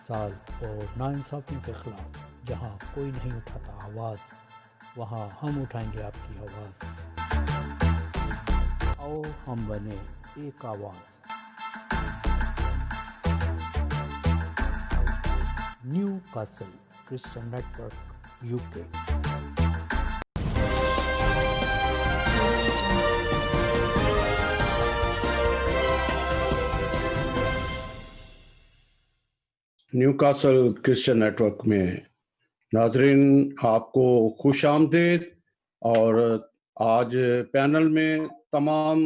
سال اور ناانصافیوں کے خلاف جہاں کوئی نہیں اٹھاتا آواز، وہاں ہم اٹھائیں گے آپ کی آواز۔ آؤ ہم بنے ایک آواز۔ Newcastle Christian network UK۔ Newcastle Christian network میں ناظرین آپ کو خوش آمدید، اور آج پینل میں تمام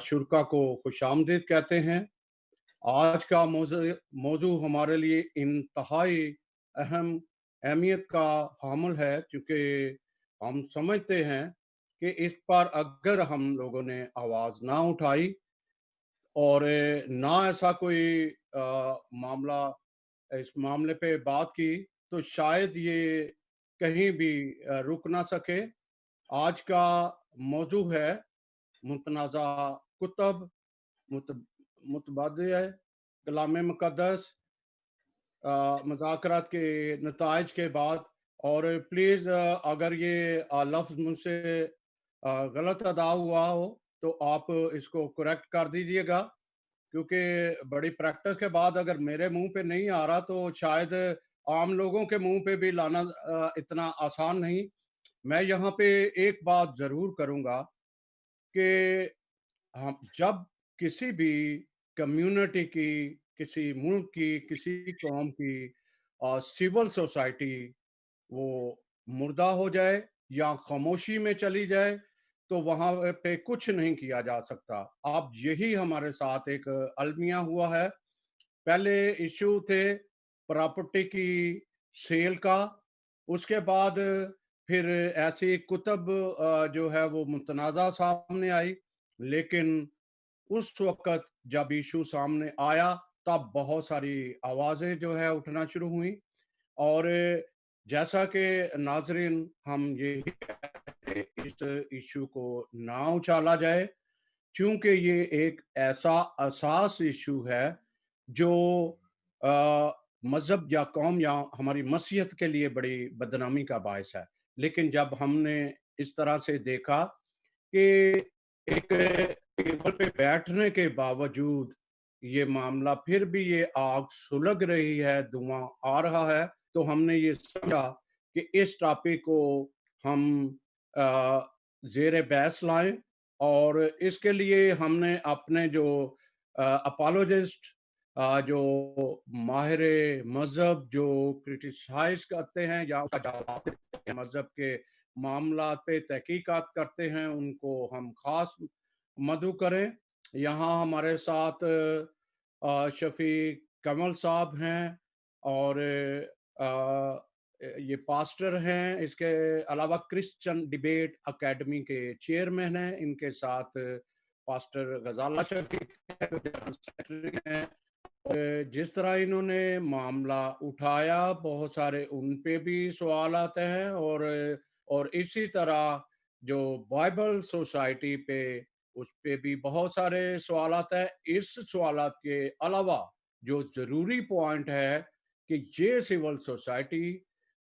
شرکا کو خوش آمدید کہتے ہیں۔ آج کا موضوع ہمارے لیے انتہائی اہمیت کا حامل ہے، کیونکہ ہم سمجھتے ہیں کہ اس پر اگر ہم لوگوں نے آواز نہ اٹھائی اور نہ ایسا کوئی معاملہ اس معاملے پہ بات کی تو شاید یہ کہیں بھی رک نہ سکے۔ آج کا موضوع ہے متنازع کتب، متبادل کلام مقدس، مذاکرات کے نتائج کے بعد۔ اور پلیز اگر یہ لفظ مجھ سے غلط ادا ہوا ہو تو آپ اس کو کریکٹ کر دیجئے گا، کیونکہ بڑی پریکٹس کے بعد اگر میرے منہ پہ نہیں آ رہا تو شاید عام لوگوں کے منہ پہ بھی لانا اتنا آسان نہیں۔ میں یہاں پہ ایک بات ضرور کروں گا کہ جب کسی بھی کمیونٹی کی، کسی ملک کی، کسی قوم کی سول سوسائٹی وہ مردہ ہو جائے یا خاموشی میں چلی جائے تو وہاں پہ کچھ نہیں کیا جا سکتا۔ اب یہی ہمارے ساتھ ایک المیہ ہوا ہے۔ پہلے ایشو تھے پراپرٹی کی سیل کا، اس کے بعد پھر ایسی کتب جو ہے وہ متنازع سامنے آئی، لیکن اس وقت جب ایشو سامنے آیا تب بہت ساری آوازیں جو ہے اٹھنا شروع ہوئیں، اور جیسا کہ ناظرین ہم یہ کہتے ہیں اس ایشو کو نہ اچھالا جائے، کیونکہ یہ ایک ایسا اساس ایشو ہے جو مذہب یا قوم یا ہماری مسیحیت کے لیے بڑی بدنامی کا باعث ہے۔ لیکن جب ہم نے اس طرح سے دیکھا کہ ایک ٹیبل پہ بیٹھنے کے باوجود یہ معاملہ پھر بھی یہ آگ سلگ رہی ہے، دھواں آ رہا ہے، تو ہم نے یہ سمجھا کہ اس ٹاپک کو ہم زیر بحث لائیں، اور اس کے لیے ہم نے اپنے جو اپالوجسٹ، جو ماہر مذہب جو کرٹیسائز کرتے ہیں یا مذہب کے معاملات پہ تحقیقات کرتے ہیں، ان کو ہم خاص مدعو کریں۔ یہاں ہمارے ساتھ شفیق کمل صاحب ہیں، اور یہ پاسٹر ہیں، اس کے علاوہ کرسچن ڈیبیٹ اکیڈمی کے چیئرمین ہیں، ان کے ساتھ پاسٹر غزالہ شفیق ہیں۔ جس طرح انہوں نے معاملہ اٹھایا بہت سارے ان پہ بھی سوالات ہیں، اور اسی طرح جو بائبل سوسائٹی پہ اس پہ بھی بہت سارے سوالات ہیں۔ اس سوالات کے علاوہ جو ضروری پوائنٹ ہے کہ یہ سول سوسائٹی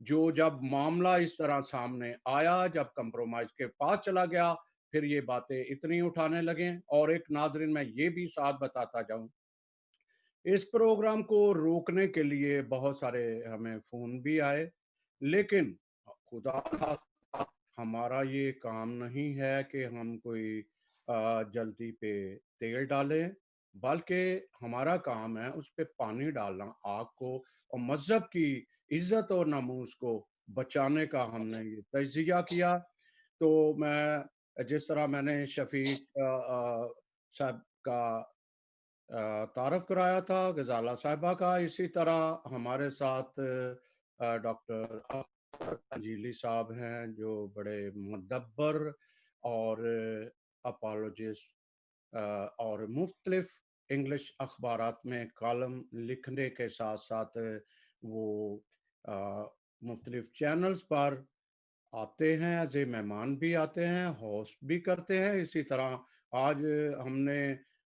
جو جب معاملہ اس طرح سامنے آیا، جب کمپرومائز کے پاس چلا گیا، پھر یہ باتیں اتنی اٹھانے لگیں۔ اور ایک ناظرین میں یہ بھی ساتھ بتاتا جاؤں، اس پروگرام کو روکنے کے لیے بہت سارے ہمیں فون بھی آئے، لیکن خدا خواستہ ہمارا یہ کام نہیں ہے کہ ہم کوئی جلدی پہ تیل ڈالیں، بلکہ ہمارا کام ہے اس پہ پانی ڈالنا، آگ کو، اور مذہب کی عزت اور ناموس کو بچانے کا ہم نے یہ تجزیہ کیا۔ تو میں جس طرح میں نے شفیق صاحب کا تعارف کرایا تھا، غزالہ صاحبہ کا، اسی طرح ہمارے ساتھ ڈاکٹر انجیلی صاحب ہیں، جو بڑے مدبر اور اپالوجسٹ اور مختلف انگلش اخبارات میں کالم لکھنے کے ساتھ ساتھ وہ مختلف چینلز پر آتے ہیں، ایز اے مہمان بھی آتے ہیں، ہوسٹ بھی کرتے ہیں۔ اسی طرح آج ہم نے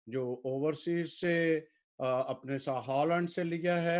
جو اوورسیز سے اپنے ساتھ ہالینڈ سے لیا ہے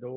2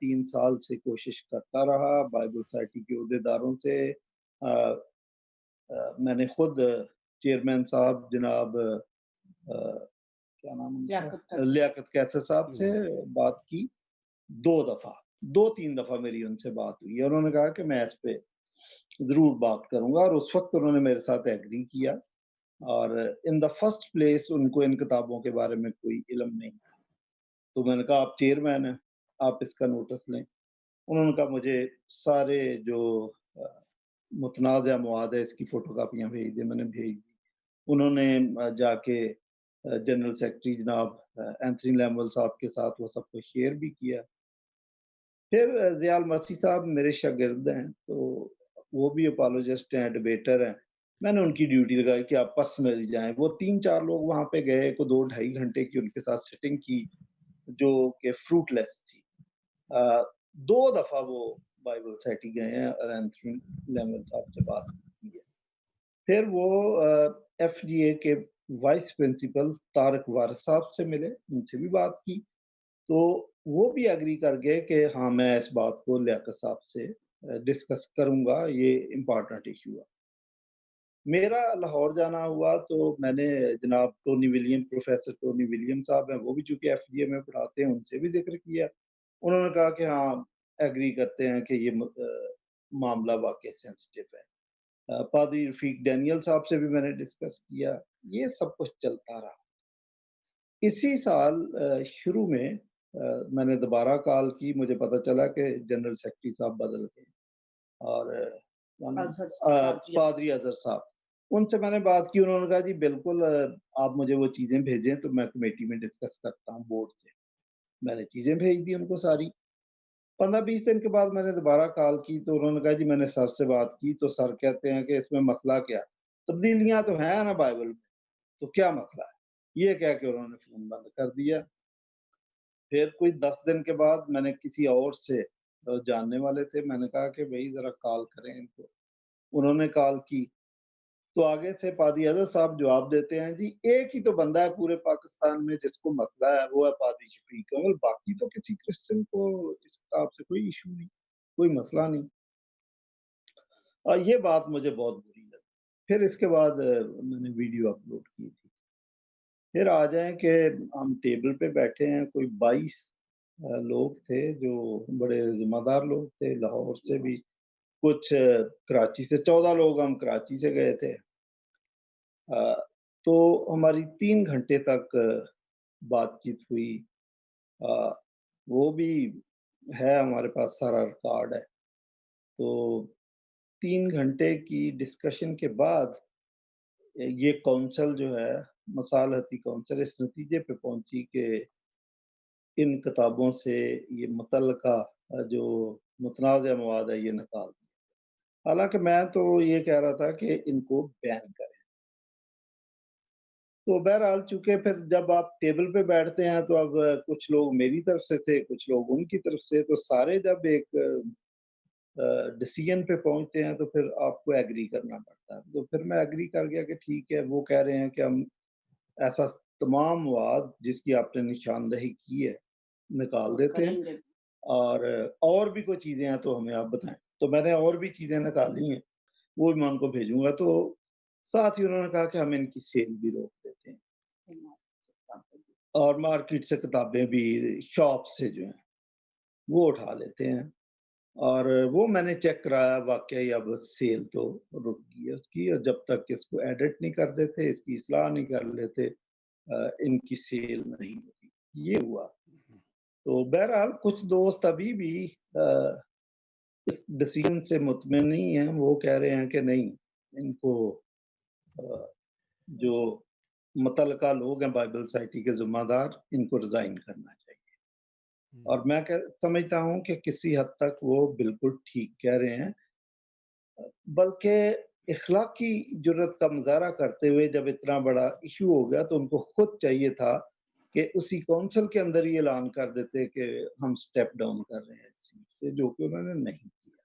3 سال سے کوشش کرتا رہا بائبل سوسائٹی کے عہدیداروں سے، میں نے خود چیئرمین صاحب جناب کیا نام لیاقت قیصر صاحب سے بات کی 2-3 دفعہ میری ان سے بات ہوئی ہے. انہوں نے کہا کہ میں اس پہ ضرور بات کروں گا، اور اس وقت انہوں نے میرے ساتھ ایگری کیا. اور ان دا فرسٹ پلیس ان کو ان کتابوں کے بارے میں کوئی علم نہیں، تو میں نے کہا آپ چیئرمین ہیں، آپ اس کا نوٹس لیں. انہوں نے کہا مجھے سارے جو متنازع مواد ہے اس کی فوٹو کاپیاں بھیج دیں. میں نے بھیج دی. انہوں نے جا کے جنرل سیکرٹری جناب اینتھنی لیمول صاحب کے ساتھ وہ سب کو شیئر بھی کیا. پھر ضیاء المرسی صاحب میرے شاگرد ہیں، تو وہ بھی اپالوجسٹ ہیں، ڈیبیٹر ہیں. میں نے ان کی ڈیوٹی لگائی کہ آپ پرسنلی جائیں. وہ 3-4 لوگ وہاں پہ گئے، کو 2-2.5 گھنٹے کی ان کے ساتھ سیٹنگ کی جو کہ فروٹ لیس تھی. 2 دفعہ وہ بائبل سوسائٹی گئے ہیں اور اینتھنی لیمول صاحب سے بات کی ہے. پھر وہ ایف جی اے کے وائس پرنسپل طارق وارث صاحب سے ملے، ان سے بھی بات کی، تو وہ بھی ایگری کر گئے کہ ہاں میں اس بات کو لیاقت صاحب سے ڈسکس کروں گا، یہ امپورٹنٹ ایشو ہے. میرا لاہور جانا ہوا تو میں نے جناب Tony William, professor Tony William صاحب ہیں، وہ بھی چونکہ ایف جی اے میں پڑھاتے ہیں، ان سے بھی ذکر کیا. انہوں نے کہا کہ ہاں ایگری کرتے ہیں کہ یہ معاملہ واقعی سینسٹیو ہے. پادری رفیق ڈینیل صاحب سے بھی میں نے ڈسکس کیا. یہ سب کچھ چلتا رہا. اسی سال شروع میں نے دوبارہ کال کی، مجھے پتہ چلا کہ جنرل سیکرٹری صاحب بدل گئے، اور پادری اظہر صاحب، ان سے میں نے بات کی. انہوں نے کہا جی بالکل آپ مجھے وہ چیزیں بھیجیں تو میں کمیٹی میں ڈسکس کرتا ہوں بورڈ سے. میں نے چیزیں بھیج دی ان کو ساری. 15-20 دن کے بعد میں نے دوبارہ کال کی تو انہوں نے کہا جی میں نے سر سے بات کی تو سر کہتے ہیں کہ اس میں مسئلہ کیا، تبدیلیاں تو ہیں نا بائبل میں، تو کیا مسئلہ ہے. یہ کہہ کے انہوں نے فون بند کر دیا. پھر کوئی 10 دن کے بعد میں نے کسی اور سے جاننے والے تھے، میں نے کہا کہ بھائی ذرا کال کریں ان کو. انہوں نے کال کی تو آگے سے پادری اظہر صاحب جواب دیتے ہیں جی ایک ہی تو بندہ ہے پورے پاکستان میں جس کو مسئلہ ہے، وہ ہے پادری شفیق اول، باقی تو کسی کرسچن کو اس کتاب سے کوئی ایشو نہیں، کوئی مسئلہ نہیں. اور یہ بات مجھے بہت بری لگی. پھر اس کے بعد میں نے ویڈیو اپلوڈ کی تھی. پھر آ جائیں کہ ہم ٹیبل پہ بیٹھے ہیں، کوئی 22 لوگ تھے جو بڑے ذمہ دار لوگ تھے، لاہور سے بھی کچھ، کراچی سے 14 لوگ ہم کراچی سے گئے تھے. تو ہماری 3 گھنٹے تک بات چیت ہوئی. وہ بھی ہے ہمارے پاس، سارا ریکارڈ ہے. تو 3 گھنٹے کی ڈسکشن کے بعد یہ کونسل جو ہے، مصالحتی کونسل، اس نتیجے پہ پہنچی کہ ان کتابوں سے یہ متعلقہ جو متنازع مواد ہے یہ نکال دیا. حالانکہ میں تو یہ کہہ رہا تھا کہ ان کو بین کریں. تو بہرحال چونکہ پھر جب آپ ٹیبل پہ بیٹھتے ہیں تو اب کچھ لوگ میری طرف سے تھے، کچھ لوگ ان کی طرف سے، تو سارے جب ایک ڈیسیژن پہ پہنچتے ہیں تو پھر آپ کو ایگری کرنا پڑتا ہے. تو پھر میں ایگری کر گیا کہ ٹھیک ہے، وہ کہہ رہے ہیں کہ ہم ایسا تمام مواد جس کی آپ نے نشاندہی کی ہے نکال دیتے ہیں، اور بھی کوئی چیزیں ہیں تو ہمیں آپ بتائیں. تو میں نے اور بھی چیزیں نکالی ہیں، وہ میں ان کو بھیجوں گا. تو ساتھ ہی انہوں نے کہا کہ ہم ان کی سیل بھی روک دیتے ہیں، اور مارکیٹ سے کتابیں بھی، شاپ سے جو ہیں وہ اٹھا لیتے ہیں. اور وہ میں نے چیک کرایا، واقعی اب سیل تو رک گئی ہے اس کی، اور جب تک اس کو ایڈٹ نہیں کر دیتے، اس کی اصلاح نہیں کر لیتے، ان کی سیل نہیں ہوتی. یہ ہوا. تو بہرحال کچھ دوست ابھی بھی اس ڈیسیژن سے مطمئن نہیں ہیں. وہ کہہ رہے ہیں کہ نہیں، ان کو جو متعلقہ لوگ ہیں بائبل سوسائٹی کے ذمہ دار، ان کو ریزائن کرنا چاہیے. اور میں سمجھتا ہوں کہ کسی حد تک وہ بالکل ٹھیک کہہ رہے ہیں. بلکہ اخلاقی جرت کا مظاہرہ کرتے ہوئے جب اتنا بڑا ایشو ہو گیا تو ان کو خود چاہیے تھا کہ اسی کونسل کے اندر ہی اعلان کر دیتے کہ ہم سٹیپ ڈاؤن کر رہے ہیں اس چیز سے، جو کہ انہوں نے نہیں کیا.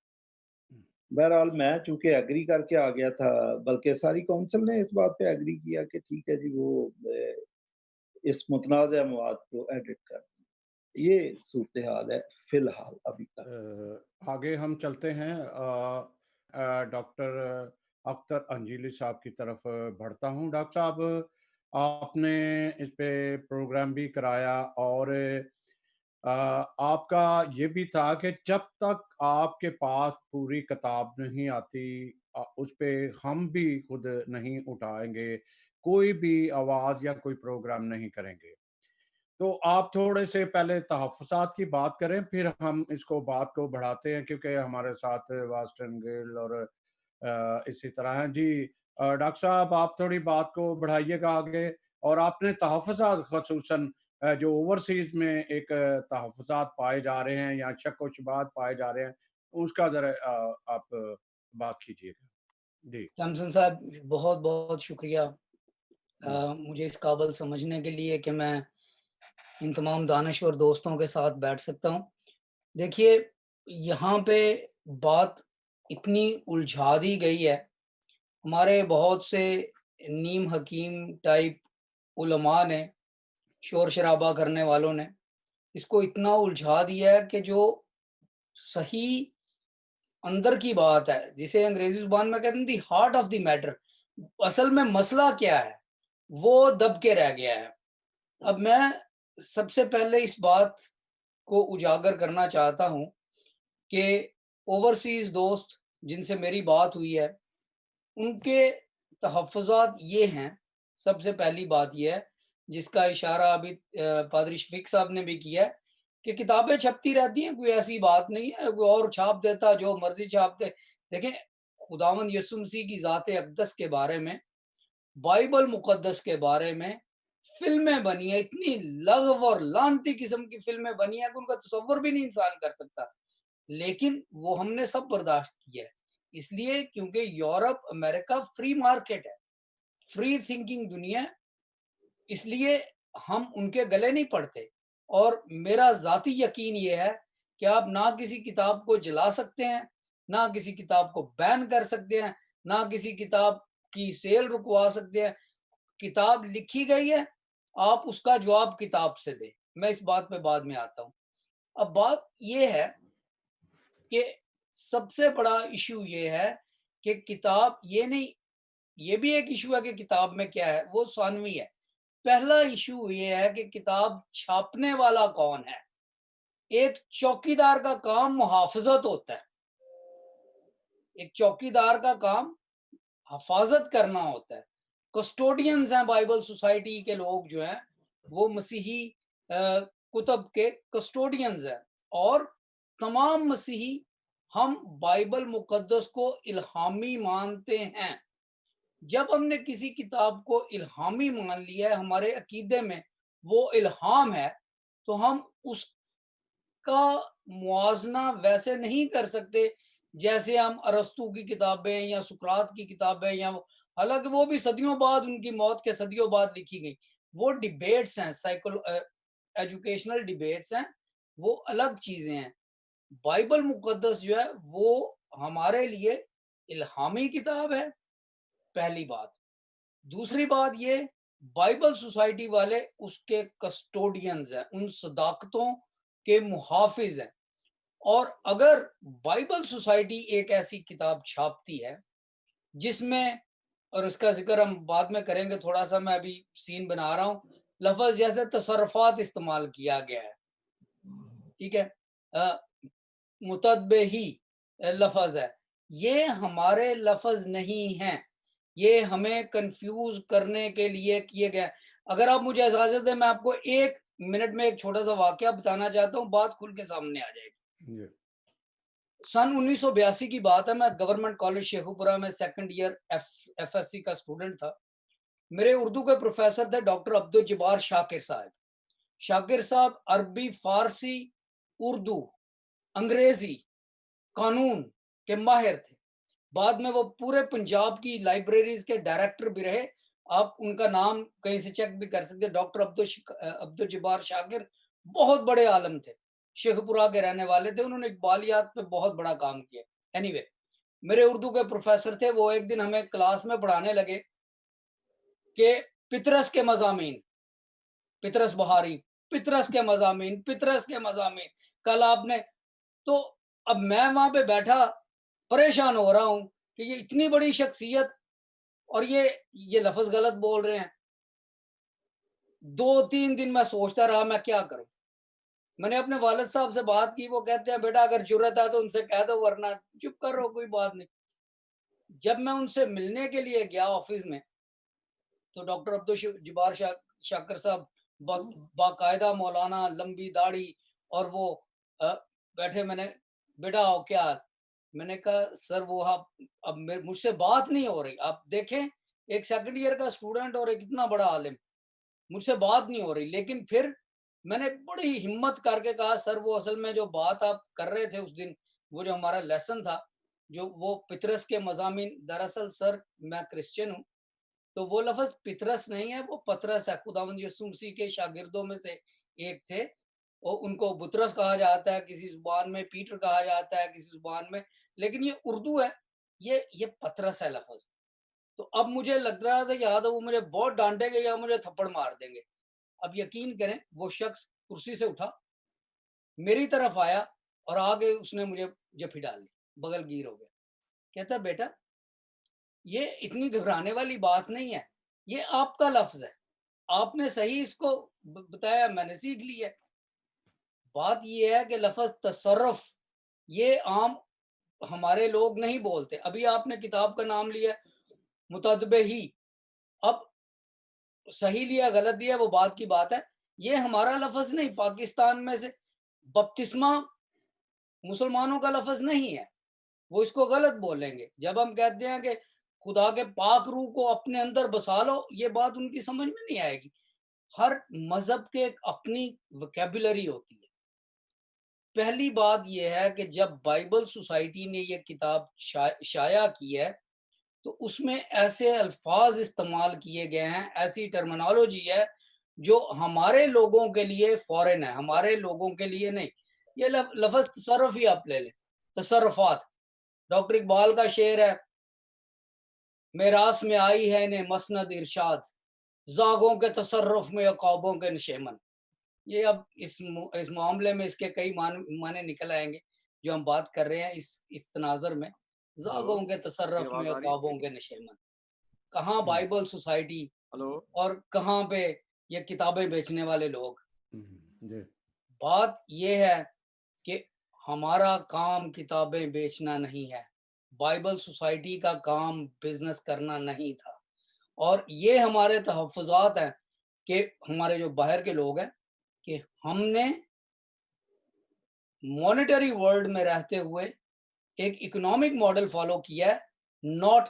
بہرحال میں چونکہ ایگری کر کے آ گیا تھا، بلکہ ساری کونسل نے اس بات پہ ایگری کیا کہ ٹھیک ہے جی، وہ اس متنازع مواد کو ایڈٹ کر. یہ صورتحال ہے فی الحال ابھی تک۔ آگے ہم چلتے ہیں ڈاکٹر اختر انجیلی صاحب کی طرف بڑھتا ہوں۔ ڈاکٹر صاحب، آپ نے اس پہ پروگرام بھی کرایا اور آپ کا یہ بھی تھا کہ جب تک آپ کے پاس پوری کتاب نہیں آتی اس پہ ہم بھی خود نہیں اٹھائیں گے، کوئی بھی آواز یا کوئی پروگرام نہیں کریں گے۔ تو آپ تھوڑے سے پہلے تحفظات کی بات کریں، پھر ہم اس کو بات کو بڑھاتے ہیں، کیونکہ ہمارے ساتھ واسٹن گل اور اسی طرح ہیں۔ جی ڈاکٹر صاحب، آپ تھوڑی بات کو بڑھائیے گا آگے، اور آپ نے تحفظات خصوصاً جو اوورسیز میں ایک تحفظات پائے جا رہے ہیں یا شک و شبہات پائے جا رہے ہیں، اس کا ذرا آپ بات کیجیے گا۔ جی تمسن صاحب، بہت بہت شکریہ مجھے اس قابل سمجھنے کے لیے کہ میں ان تمام دانشور دوستوں کے ساتھ بیٹھ سکتا ہوں۔ دیکھیے، یہاں پہ بات اتنی الجھا دی گئی ہے، ہمارے بہت سے نیم حکیم ٹائپ علماء نے، شور شرابہ کرنے والوں نے اس کو اتنا الجھا دیا ہے کہ جو صحیح اندر کی بات ہے، جسے انگریزی زبان میں کہتے ہیں the heart of the matter, اصل میں مسئلہ کیا ہے، وہ دب کے رہ گیا ہے۔ اب میں سب سے پہلے اس بات کو اجاگر کرنا چاہتا ہوں کہ اوورسیز دوست جن سے میری بات ہوئی ہے، ان کے تحفظات یہ ہیں۔ سب سے پہلی بات یہ ہے، جس کا اشارہ ابھی پادری شفیق صاحب نے بھی کیا ہے، کہ کتابیں چھپتی رہتی ہیں، کوئی ایسی بات نہیں ہے، کوئی اور چھاپ دیتا جو مرضی چھاپ دے۔ دیکھیں، خداوند یسوع مسیح کی ذات اقدس کے بارے میں، بائبل مقدس کے بارے میں فلمیں بنی ہیں، اتنی لغو اور لانتی قسم کی فلمیں بنی ہیں کہ ان کا تصور بھی نہیں انسان کر سکتا، لیکن وہ ہم نے سب برداشت کیا ہے، اس لیے کیونکہ یورپ، امریکہ فری مارکیٹ ہے، فری تھنکنگ دنیا، اس لیے ہم ان کے گلے نہیں پڑتے۔ اور میرا ذاتی یقین یہ ہے کہ آپ نہ کسی کتاب کو جلا سکتے ہیں، نہ کسی کتاب کو بین کر سکتے ہیں، نہ کسی کتاب کی سیل رکوا سکتے ہیں۔ کتاب لکھی گئی ہے، آپ اس کا جواب کتاب سے دیں۔ میں اس بات پہ بعد میں آتا ہوں۔ اب بات یہ ہے کہ سب سے بڑا ایشو یہ ہے کہ کتاب یہ نہیں، یہ بھی ایک ایشو ہے کہ کتاب میں کیا ہے، وہ ثانوی ہے۔ پہلا ایشو یہ ہے کہ کتاب چھاپنے والا کون ہے۔ ایک چوکیدار کا کام محافظت ہوتا ہے، ایک چوکیدار کا کام حفاظت کرنا ہوتا ہے۔ کسٹوڈینز ہیں بائبل سوسائٹی کے لوگ جو ہیں، وہ مسیحی کتب کے کسٹوڈینز ہیں، اور تمام مسیحی ہم بائبل مقدس کو الہامی مانتے ہیں۔ جب ہم نے کسی کتاب کو الہامی مان لیا ہے، ہمارے عقیدے میں وہ الہام ہے، تو ہم اس کا موازنہ ویسے نہیں کر سکتے جیسے ہم ارسطو کی کتابیں یا سقراط کی کتابیں، یا حالانکہ وہ بھی صدیوں بعد، ان کی موت کے صدیوں بعد لکھی گئی، وہ ڈیبیٹس ہیں، ایجوکیشنل ڈیبیٹس ہیں، وہ الگ چیزیں ہیں۔ بائبل مقدس جو ہے وہ ہمارے لیے الہامی کتاب ہے، پہلی بات۔ دوسری بات یہ، بائبل سوسائٹی والے اس کے کسٹوڈینز ہیں، ان صداقتوں کے محافظ ہیں۔ اور اگر بائبل سوسائٹی ایک ایسی کتاب چھاپتی ہے جس میں، اور اس کا ذکر ہم بعد میں کریں گے، تھوڑا سا میں ابھی سین بنا رہا ہوں، لفظ جیسے تصرفات استعمال کیا گیا ہے، ٹھیک ہے، متدبہی لفظ ہے، یہ ہمارے لفظ نہیں ہیں، یہ ہمیں کنفیوز کرنے کے لیے کیے گئے۔ اگر آپ مجھے اجازت دیں، میں آپ کو 1 منٹ میں ایک چھوٹا سا واقعہ بتانا چاہتا ہوں، بات کھل کے سامنے آ جائے گی۔ سن 1982 کی بات ہے، میں گورنمنٹ کالج شیخو پورہ میں second year F S C کا اسٹوڈنٹ تھا۔ میرے اردو کے پروفیسر تھے ڈاکٹر عبدالجبار شاکر صاحب۔ شاکر صاحب عربی، فارسی، اردو، انگریزی، قانون کے ماہر تھے۔ بعد میں وہ پورے پنجاب کی لائبریریز کے ڈائریکٹر بھی رہے۔ آپ ان کا نام کہیں سے چیک بھی کر سکتے۔ ڈاکٹر عبدالجبار شاکر بہت بڑے عالم تھے، شیخ پورہ کے رہنے والے تھے، انہوں نے اقبالیات پہ بہت بڑا کام کیا۔ اینی وے، میرے اردو کے پروفیسر تھے، وہ ایک دن ہمیں کلاس میں پڑھانے لگے کہ پطرس کے مضامین، پطرس بہاری، پطرس کے مضامین، پطرس کے مضامین. کل آپ نے تو اب میں وہاں پہ بیٹھا پریشان ہو رہا ہوں کہ یہ اتنی بڑی شخصیت اور یہ لفظ غلط بول رہے ہیں. 2-3 دن میں سوچتا رہا میں کیا کروں. میں نے اپنے والد صاحب سے بات کی، وہ کہتے ہیں بیٹا اگر جرت ہے تو ان سے کہہ دو ورنہ چپ کر رہو، کوئی بات نہیں. جب میں ان سے ملنے کے لیے گیا آفس میں تو ڈاکٹر عبدالجبار شاکر صاحب باقاعدہ مولانا، لمبی داڑھی اور وہ بیٹھے. میں نے بیٹا آؤ کیا حال؟ میں نے کہا سر وہ اب مجھ سے بات نہیں ہو رہی. آپ دیکھیں ایک سیکنڈ ایئر کا اسٹوڈنٹ اور ایک اتنا بڑا عالم، مجھ سے بات نہیں ہو رہی. لیکن پھر میں نے بڑی ہمت کر کے کہا سر وہ اصل میں جو بات آپ کر رہے تھے اس دن، وہ جو ہمارا لیسن تھا جو وہ پطرس کے مضامین، دراصل سر میں کرسچن ہوں تو وہ لفظ پطرس نہیں ہے، وہ پطرس ہے. خداوند یسوع مسیح کے شاگردوں میں سے ایک تھے، اور ان کو بطرس کہا جاتا ہے، کسی زبان میں پیٹر کہا جاتا ہے، کسی زبان میں، لیکن یہ اردو ہے، یہ پطرس ہے لفظ. تو اب مجھے لگ رہا تھا یاد ہے وہ مجھے بہت ڈانٹیں گے یا مجھے تھپڑ مار دیں گے. اب یقین کریں وہ شخص کرسی سے اٹھا، میری طرف آیا اور آگے اس نے مجھے جفی ڈال لی، بغل گیر ہو گیا. کہتا بیٹا یہ اتنی گھبرانے والی بات نہیں ہے، یہ آپ کا لفظ ہے، آپ نے صحیح اس کو بتایا، میں نے سیکھ لی ہے. بات یہ ہے کہ لفظ تصرف یہ عام ہمارے لوگ نہیں بولتے. ابھی آپ نے کتاب کا نام لیا متدبہ ہی، اب صحیح لیا غلط لیا وہ بات کی بات ہے، یہ ہمارا لفظ نہیں. پاکستان میں سے بپتسمہ مسلمانوں کا لفظ نہیں ہے، وہ اس کو غلط بولیں گے. جب ہم کہتے ہیں کہ خدا کے پاک روح کو اپنے اندر بسا لو، یہ بات ان کی سمجھ میں نہیں آئے گی. ہر مذہب کے ایک اپنی وکیبولری ہوتی ہے. پہلی بات یہ ہے کہ جب بائبل سوسائٹی نے یہ کتاب شائع کی ہے تو اس میں ایسے الفاظ استعمال کیے گئے ہیں، ایسی ٹرمینالوجی ہے جو ہمارے لوگوں کے لیے فورن ہے، ہمارے لوگوں کے لیے نہیں. یہ لفظ تصرف ہی آپ لے لیں، تصرفات. ڈاکٹر اقبال کا شعر ہے میراث میں آئی ہے انہیں مسند ارشاد، زاغوں کے تصرف میں عقابوں کے نشیمن. یہ اب اس معاملے میں اس کے کئی معنی نکل آئیں گے جو ہم بات کر رہے ہیں اس تناظر میں. زاغوں کے تصرف میں عقابوں کے نشیمن. کہاں بائبل سوسائٹی اور کہاں پہ یہ کتابیں بیچنے والے لوگ. بات یہ ہے کہ ہمارا کام کتابیں بیچنا نہیں ہے، بائبل سوسائٹی کا کام بزنس کرنا نہیں تھا. اور یہ ہمارے تحفظات ہیں کہ ہمارے جو باہر کے لوگ ہیں کہ ہم نے مانیٹری ورلڈ میں رہتے ہوئے ایک اکنامک ماڈل فالو کیا ہے، not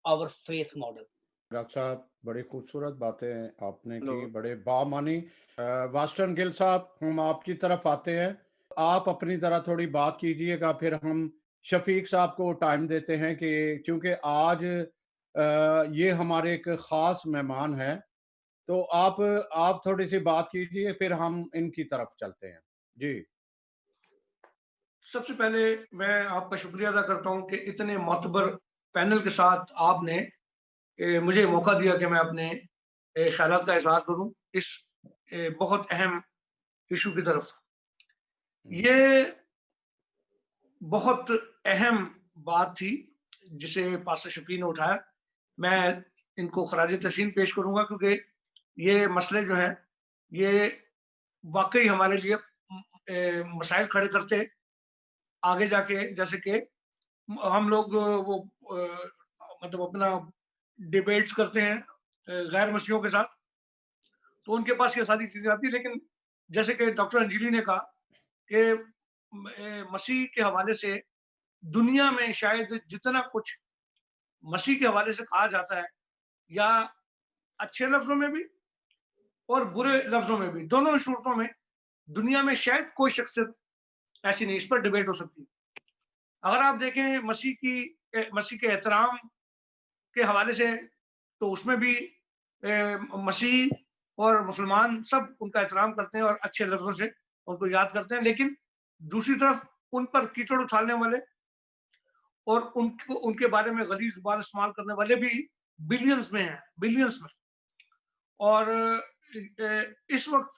our faith model. Doctor صاحب بڑی خوبصورت باتیں آپ نے کی، بڑے بامانی. واسٹن گل صاحب ہم آپ کی طرف آتے ہیں، آپ اپنی طرح تھوڑی بات کیجئے گا، پھر ہم شفیق صاحب کو ٹائم دیتے ہیں کہ چونکہ آج یہ ہمارے ایک خاص مہمان ہیں تو آپ تھوڑی سی بات کیجئے پھر ہم ان کی طرف چلتے ہیں. جی سب سے پہلے میں آپ کا شکریہ ادا کرتا ہوں کہ اتنے معتبر پینل کے ساتھ آپ نے مجھے موقع دیا کہ میں اپنے خیالات کا اظہار کروں اس بہت اہم ایشو کی طرف. یہ بہت اہم بات تھی جسے پاسٹر شفیع نے اٹھایا. میں ان کو خراج تحسین پیش کروں گا کیونکہ یہ مسئلے جو ہیں یہ واقعی ہمارے لیے مسائل کھڑے کرتے ہیں آگے جا کے. جیسے کہ ہم لوگ وہ مطلب اپنا ڈیبیٹس کرتے ہیں غیر مسیحیوں کے ساتھ تو ان کے پاس یہ ساری چیزیں آتی ہیں، لیکن جیسے کہ ڈاکٹر انجلی نے کہا کہ مسیح کے حوالے سے دنیا میں شاید جتنا کچھ مسیح کے حوالے سے کہا جاتا ہے یا اچھے لفظوں میں بھی اور برے لفظوں میں بھی، دونوں صورتوں میں دنیا میں شاید کوئی شخصیت ایسی نہیں. اس پر ڈیبیٹ ہو سکتی. اگر آپ دیکھیں مسیح کے احترام کے حوالے سے تو اس میں بھی مسیح اور مسلمان سب ان کا احترام کرتے ہیں اور اچھے لفظوں سے ان کو یاد کرتے ہیں، لیکن دوسری طرف ان پر کیچڑ اچھالنے والے اور ان کے بارے میں غلیظ زبان استعمال کرنے والے بھی بلینز میں ہیں، بلینز میں. اور اس وقت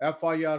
FIR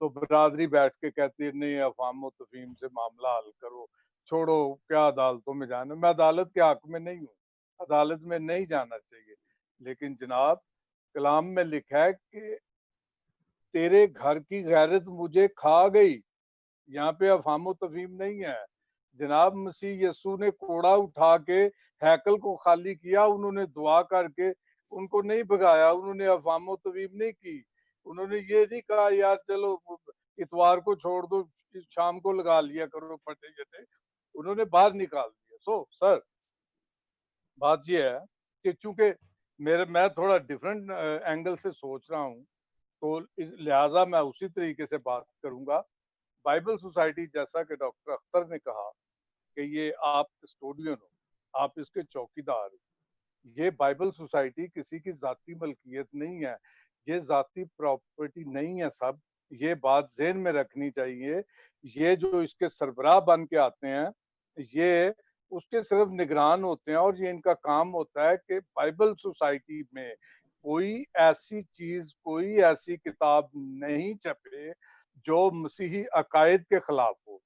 تو برادری بیٹھ کے کہتی ہے نہیں افہام و تفہیم سے معاملہ حل کرو, چھوڑو کیا عدالتوں میں جانا. میں عدالت کے حق میں نہیں ہوں, عدالت میں نہیں جانا چاہیے, لیکن جناب کلام میں لکھا ہے کہ تیرے گھر کی غیرت مجھے کھا گئی. یہاں پہ افہام و تفہیم نہیں ہے. جناب مسیح یسوع نے کوڑا اٹھا کے ہیکل کو خالی کیا, انہوں نے دعا کر کے ان کو نہیں بھگایا, انہوں نے افہام و تفہیم نہیں کی, انہوں نے یہ نہیں کہا یار چلو اتوار کو چھوڑ دو شام کو لگا لیا کرو پٹے جٹے, انہوں نے باہر نکال دیا. سو سر بات یہ ہے کہ چونکہ میں تھوڑا ڈفرینٹ اینگل سے سوچ رہا ہوں تو لہٰذا میں اسی طریقے سے بات کروں گا. بائبل سوسائٹی جیسا کہ ڈاکٹر اختر نے کہا کہ یہ آپ کسٹوڈین ہو, آپ اس کے چوکیدار ہو. یہ بائبل سوسائٹی کسی کی ذاتی ملکیت نہیں ہے, یہ ذاتی پراپرٹی نہیں ہے. سب یہ بات ذہن میں رکھنی چاہیے. یہ جو اس کے سربراہ بن کے آتے ہیں یہ اس کے صرف نگران ہوتے ہیں, اور یہ ان کا کام ہوتا ہے کہ بائبل سوسائٹی میں کوئی ایسی چیز, کوئی ایسی کتاب نہیں چھپے جو مسیحی عقائد کے خلاف ہو,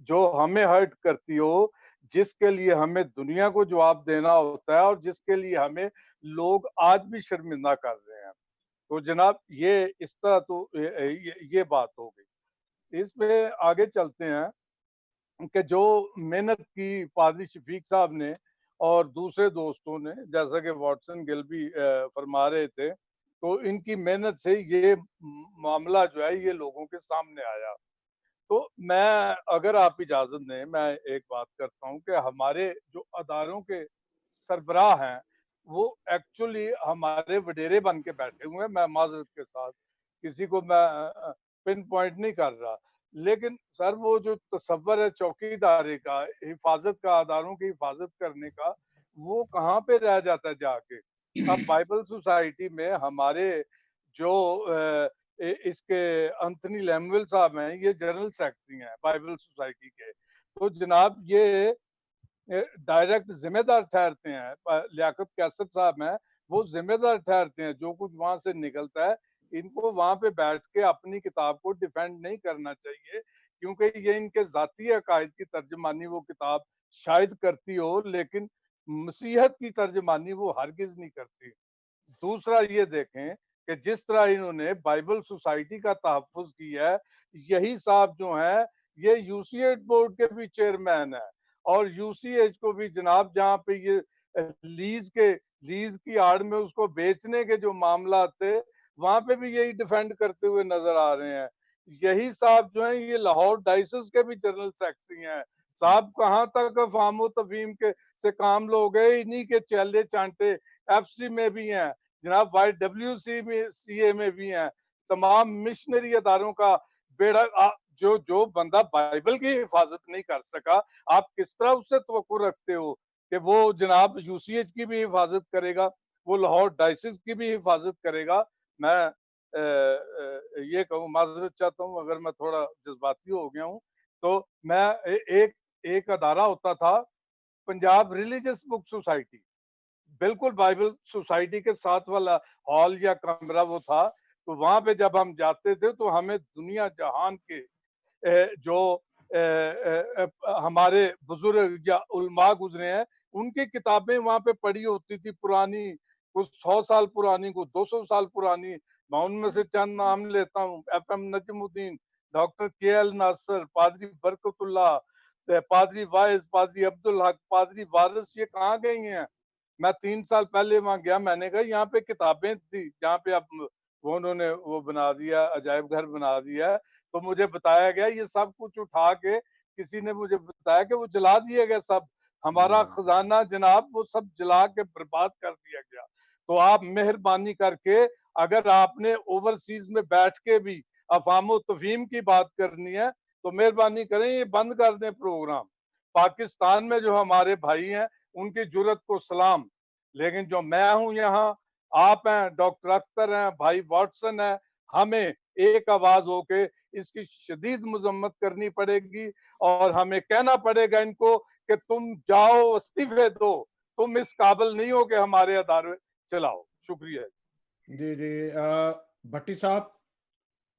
جو ہمیں ہرٹ کرتی ہو, جس کے لیے ہمیں دنیا کو جواب دینا ہوتا ہے, اور جس کے لیے ہمیں لوگ آج بھی شرمندہ کر رہے ہیں. تو جناب یہ اس طرح تو یہ بات ہو گئی. اس میں آگے چلتے ہیں کہ جو محنت کی پادری شفیق صاحب نے اور دوسرے دوستوں نے, جیسا کہ واٹسن گل بھی فرما رہے تھے, تو ان کی محنت سے یہ معاملہ جو ہے یہ لوگوں کے سامنے آیا. تو میں اگر آپ اجازت دیں میں ایک بات کرتا ہوں کہ ہمارے جو اداروں کے سربراہ ہیں وہ ایکچولی ہمارے وڈیرے بن کے بیٹھے ہوئے ہیں. میں معذرت کے ساتھ کسی کو میں پن پوائنٹ نہیں کر رہا, لیکن سر وہ جو تصور ہے چوکی داری کا, حفاظت کا, اداروں کی حفاظت کرنے کا, وہ کہاں پہ رہ جاتا ہے جا کے. اب بائبل سوسائٹی میں ہمارے جو اس کے انتھنی لیمویل صاحب ہیں, یہ جنرل سیکرٹری ہیں بائبل سوسائٹی کے, تو جناب یہ ڈائریکٹ ذمہ دار ٹھہرتے ہیں. لیاقت کیسر صاحب ہیں, وہ ذمہ دار ٹھہرتے ہیں. جو کچھ وہاں سے نکلتا ہے ان کو وہاں پہ بیٹھ کے اپنی کتاب کو ڈیفینڈ نہیں کرنا چاہیے, کیونکہ یہ ان کے ذاتی عقائد کی ترجمانی وہ کتاب شاید کرتی ہو, لیکن مسیحت کی ترجمانی وہ ہرگز نہیں کرتی. دوسرا یہ دیکھیں کہ جس طرح انہوں نے بائبل سوسائٹی کا تحفظ کیا ہے, یہی صاحب جو ہیں یہ یو سی ایچ بورڈ کے بھی چیئرمین ہیں, اور یو سی ایچ کو بھی جناب جہاں پہ یہ لیز کی آڑ میں اس کو بیچنے کے جو معاملات تھے وہاں پہ بھی یہی ڈیفینڈ کرتے ہوئے نظر آ رہے ہیں. یہی صاحب جو ہیں یہ لاہور ڈائسس کے بھی جنرل سیکرٹری ہیں. صاحب کہاں تک افہام و تفہیم کے سے کام لو گئے, انہی کے چیلے چانٹے ایف سی میں بھی ہیں جناب, وائی ڈبلیو سی اے میں بھی ہیں. تمام مشنری اداروں کا بیڑا, جو بندہ بائبل کی حفاظت نہیں کر سکا, آپ کس طرح اس سے توقع رکھتے ہو کہ وہ جناب یو سی ایچ کی بھی حفاظت کرے گا, وہ لاہور ڈائسس کی بھی حفاظت کرے گا. میں یہ کہوں, معذرت چاہتا ہوں اگر میں تھوڑا جذباتی ہو گیا ہوں, تو میں ایک ادارہ ہوتا تھا پنجاب ریلیجس بک سوسائٹی, بالکل بائبل سوسائٹی کے ساتھ والا ہال یا کمرہ وہ تھا. تو وہاں پہ جب ہم جاتے تھے تو ہمیں دنیا جہان کے جو ہمارے بزرگ یا علماء گزرے ہیں ان کی کتابیں وہاں پہ پڑھی ہوتی تھی, پرانی, کچھ 100 سال پرانی, کچھ 200 سال پرانی. میں ان میں سے چند نام لیتا ہوں, ایف ایم نجم الدین, ڈاکٹر کے ایل ناصر, پادری برکت اللہ, پادری وائز, پادری عبدالحق, پادری وارث. یہ کہاں گئی ہیں؟ میں 3 سال پہلے وہاں گیا, میں نے کہا یہاں پہ کتابیں تھی جہاں پہ اب وہ انہوں نے وہ بنا دیا, عجائب گھر بنا دیا. تو مجھے بتایا گیا یہ سب کچھ اٹھا کے, کسی نے مجھے بتایا کہ وہ جلا دیے گئے سب, ہمارا خزانہ جناب وہ سب جلا کے برباد کر دیا گیا. تو آپ مہربانی کر کے اگر آپ نے اوورسیز میں بیٹھ کے بھی افہام و تفہیم کی بات کرنی ہے تو مہربانی کریں یہ بند کر دیں پروگرام. پاکستان میں جو ہمارے بھائی ہیں ان کی جرت کو سلام, لیکن جو میں ہوں یہاں, آپ ہیں, ڈاکٹر اختر ہیں, بھائی واٹسن ہے, ہمیں ایک آواز ہو کے اس کی شدید مذمت کرنی پڑے گی, اور ہمیں کہنا پڑے گا ان کو کہ تم جاؤ استعفے دو, تم اس قابل نہیں ہو کہ ہمارے ادارے چلاؤ. شکریہ. جی بھٹی صاحب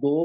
2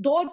2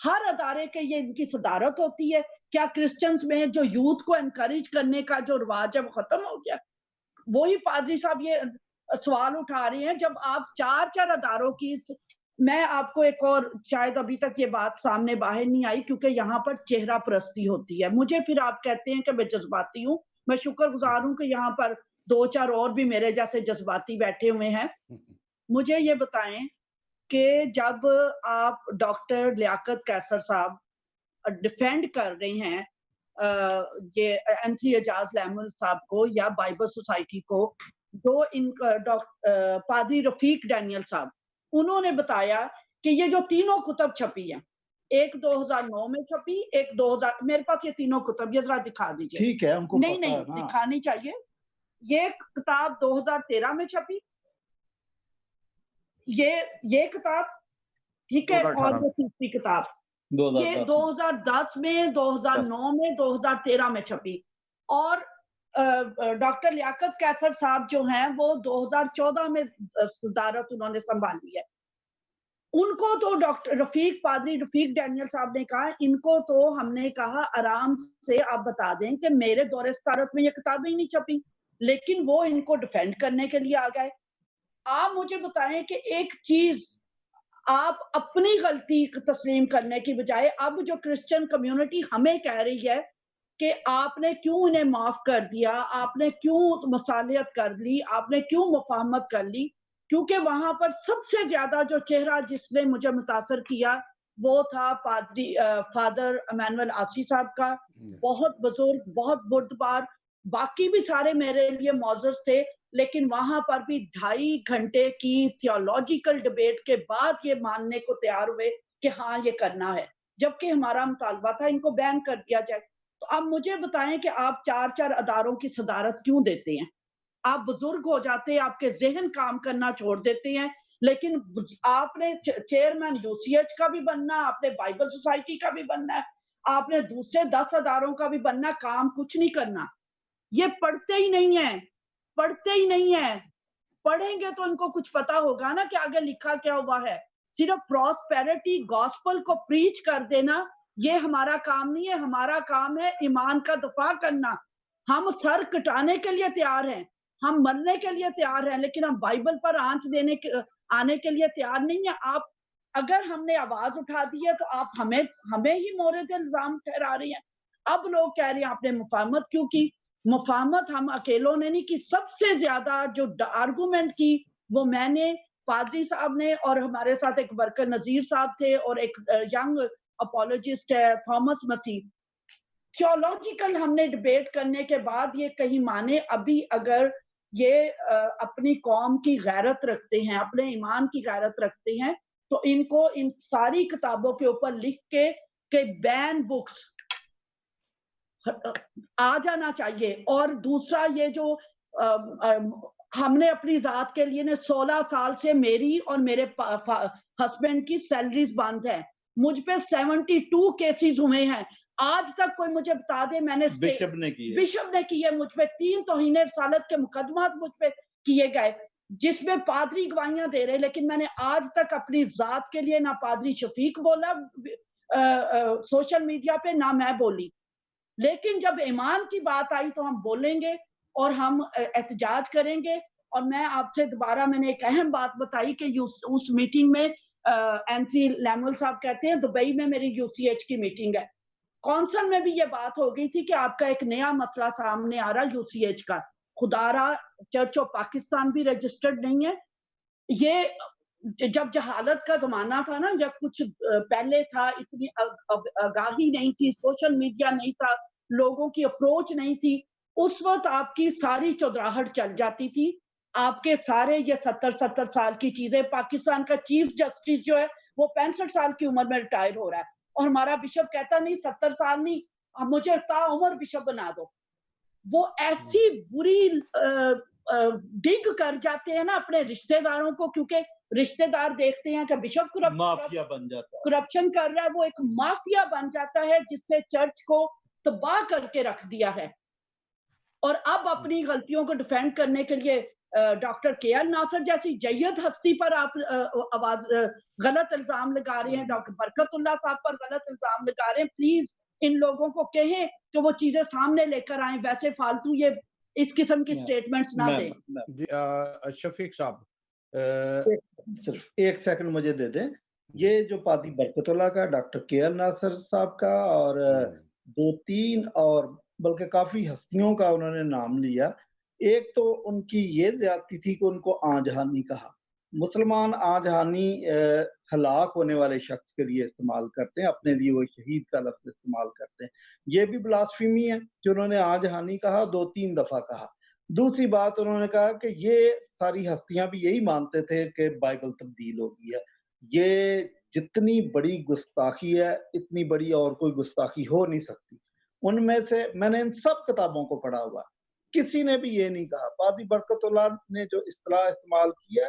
ہر ادارے کے یہ ان کی صدارت ہوتی ہے؟ کیا کرسچنز میں جو یوتھ کو انکریج کرنے کا جو رواج ہے وہ ختم ہو گیا؟ وہی پادری صاحب یہ سوال اٹھا رہے ہیں جب آپ چار اداروں کی. میں آپ کو ایک اور, شاید ابھی تک یہ بات سامنے باہر نہیں آئی کیونکہ یہاں پر چہرہ پرستی ہوتی ہے. مجھے پھر آپ کہتے ہیں کہ میں جذباتی ہوں. میں شکر گزار ہوں کہ یہاں پر 2-4 اور بھی میرے جیسے جذباتی بیٹھے ہوئے ہیں. مجھے یہ بتائیں کہ جب آپ ڈاکٹر لیاقت قیصر صاحب ڈیفینڈ کر رہے ہیں یہ اینتھنی اعجاز لیمل صاحب کو یا بائبل سوسائٹی کو, جو ان پادری رفیق ڈینیل صاحب, انہوں نے بتایا کہ یہ جو تینوں کتب چھپی ہیں, ایک 2009 میں چھپی, ایک 2000, میرے پاس یہ تینوں کتب, یہ ذرا دکھا دیجئے. ٹھیک ہے, ہم کو نہیں دکھانی چاہیے. یہ کتاب 2013 میں چھپی, یہ کتاب ٹھیک ہے, اور جو تیسری کتاب یہ 2010 میں, 2009 میں, 2013 میں چھپی. اور ڈاکٹر لیاقت قیصر صاحب جو ہیں وہ 2014 میں صدارت انہوں نے سنبھالی ہے. ان کو تو ڈاکٹر پادری رفیق ڈینیل صاحب نے کہا, ان کو تو ہم نے کہا آرام سے آپ بتا دیں کہ میرے دور صدارت میں یہ کتابیں ہی نہیں چھپی, لیکن وہ ان کو ڈیفینڈ کرنے کے لیے آ گئے. آپ مجھے بتائیں کہ ایک چیز آپ اپنی غلطی تسلیم کرنے کی بجائے اب جو کرسچن کمیونٹی ہمیں کہہ رہی ہے کہ آپ نے کیوں انہیں معاف کر دیا, آپ نے کیوں مصالحت کر لی, آپ نے کیوں مفاہمت کر لی, کیونکہ وہاں پر سب سے زیادہ جو چہرہ جس نے مجھے متاثر کیا وہ تھا فادر ایمینول آسی صاحب کا. بہت بزرگ, بہت بردبار, باقی بھی سارے میرے لیے معزز تھے, لیکن وہاں پر بھی 2.5 گھنٹے کی تھیولوجیکل ڈیبیٹ کے بعد یہ ماننے کو تیار ہوئے کہ ہاں یہ کرنا ہے, جبکہ ہمارا مطالبہ تھا ان کو بین کر دیا جائے. تو اب مجھے بتائیں کہ آپ 4 اداروں کی صدارت کیوں دیتے ہیں؟ آپ بزرگ ہو جاتے ہیں, آپ کے ذہن کام کرنا چھوڑ دیتے ہیں, لیکن آپ نے چیئرمین UCH کا بھی بننا, آپ نے بائبل سوسائٹی کا بھی بننا ہے, آپ نے دوسرے 10 اداروں کا بھی بننا, کام کچھ نہیں کرنا. یہ پڑھتے ہی نہیں ہیں, پڑھیں گے تو ان کو کچھ پتا ہوگا نا کہ آگے لکھا کیا ہوا ہے. صرف پراسپیرٹی گاسپل کو پریچ کر دینا یہ ہمارا کام نہیں ہے. ہمارا کام ہے ایمان کا دفاع کرنا. ہم سر کٹانے کے لیے تیار ہیں, ہم مرنے کے لیے تیار ہیں, لیکن ہم بائبل پر آنچ آنے کے لیے تیار نہیں ہیں. آپ اگر ہم نے آواز اٹھا دی ہے تو آپ ہمیں ہی مورد الزام ٹھہرا رہی ہیں. اب لوگ کہہ رہے ہیں آپ نے مفاہمت کیوں کی؟ مفاہمت ہم اکیلوں نے نہیں کی, سب سے زیادہ جو آرگومنٹ کی وہ میں نے, پادری صاحب نے, اور ہمارے ساتھ ایک ورکر نذیر صاحب تھے اور ایک ینگ اپولوجسٹ ہے تھامس مسیح. تھیولوجیکل ہم نے ڈیبیٹ کرنے کے بعد یہ کہیں مانے ابھی اگر یہ اپنی قوم کی غیرت رکھتے ہیں, اپنے ایمان کی غیرت رکھتے ہیں, تو ان کو ان ساری کتابوں کے اوپر لکھ کے کہ بین بکس آ جانا چاہیے. اور دوسرا یہ جو ہم نے اپنی ذات کے لیے 16 سال سے میری اور میرے ہسبینڈ کی سیلریز بند ہے. مجھ پہ 72 کیسز ہوئے ہیں. آج تک کوئی مجھے بتا دے, میں نے بشپ نے کیے مجھ پہ 3 توہین رسالت کے مقدمات مجھ پہ کیے گئے, جس میں پادری گواہیاں دے رہے, لیکن میں نے آج تک اپنی ذات کے لیے نہ پادری شفیق بولا سوشل میڈیا پہ, نہ میں بولی. لیکن جب ایمان کی بات آئی تو ہم بولیں گے اور ہم احتجاج کریں گے. اور میں آپ سے دوبارہ, میں نے ایک اہم بات بتائی کہ اس میٹنگ میں اینتھنی لیمول صاحب کہتے ہیں دبئی میں میری UCH کی میٹنگ ہے. کونسل میں بھی یہ بات ہو گئی تھی کہ آپ کا ایک نیا مسئلہ سامنے آ رہا UCH کا. خدا را چرچ آف پاکستان بھی رجسٹرڈ نہیں ہے. یہ جب جہالت کا زمانہ تھا نا, جب کچھ پہلے تھا, اتنی آگاہی نہیں تھی, سوشل میڈیا نہیں تھا, لوگوں کی اپروچ نہیں تھی, اس وقت آپ کی ساری چودراہٹ چل جاتی تھی. آپ کے سارے یہ 70 سال کی چیزیں, پاکستان کا چیف جسٹس جو ہے وہ 65 سال کی عمر میں ریٹائر ہو رہا ہے, اور ہمارا بشپ کہتا نہیں 70 سال نہیں, مجھے تا عمر بشپ بنا دو. وہ ایسی بری ڈگ کر جاتے ہیں نا اپنے رشتہ داروں کو, کیونکہ رشتہ دار دیکھتے ہیں کہ بشپ مافیا بن جاتا ہے, کرپشن کر رہا ہے, وہ ایک مافیا بن جاتا ہے جس سے چرچ کو تباہ کر کے رکھ دیا ہے. اور اب اپنی غلطیوں کو ڈیفینڈ کرنے کے لیے ڈاکٹر کے ایل ناصر جیسی جید ہستی پر آپ آواز غلط الزام لگا رہے ہیں, ڈاکٹر برکت اللہ صاحب پر غلط الزام لگا رہے ہیں. پلیز ان لوگوں کو کہیں کہ وہ چیزیں سامنے لے کر آئیں, ویسے فالتو یہ اس قسم کی سٹیٹمنٹس نہ دیں. شفیق صاحب صرف ایک سیکنڈ مجھے دے دیں. یہ جو پادری برکت اللہ کا, ڈاکٹر کے ایل ناصر صاحب کا اور 2-3 اور بلکہ کافی ہستیوں کا انہوں نے نام لیا. ایک تو ان کی یہ زیادتی تھی کہ ان کو آن جہانی کہا. مسلمان آن جہانی ہلاک ہونے والے شخص کے لیے استعمال کرتے ہیں, اپنے لیے وہ شہید کا لفظ استعمال کرتے ہیں. یہ بھی بلاسفیمی ہے کہ انہوں نے آن جہانی کہا, 2-3 دفعہ کہا. دوسری بات انہوں نے کہا کہ یہ ساری ہستیاں بھی یہی مانتے تھے کہ بائبل تبدیل ہو گئی ہے. یہ جتنی بڑی گستاخی ہے اتنی بڑی اور کوئی گستاخی ہو نہیں سکتی. ان میں سے میں نے ان سب کتابوں کو پڑھا ہوا, کسی نے بھی یہ نہیں کہا. پادری برکت اللہ نے جو اصطلاح استعمال کی ہے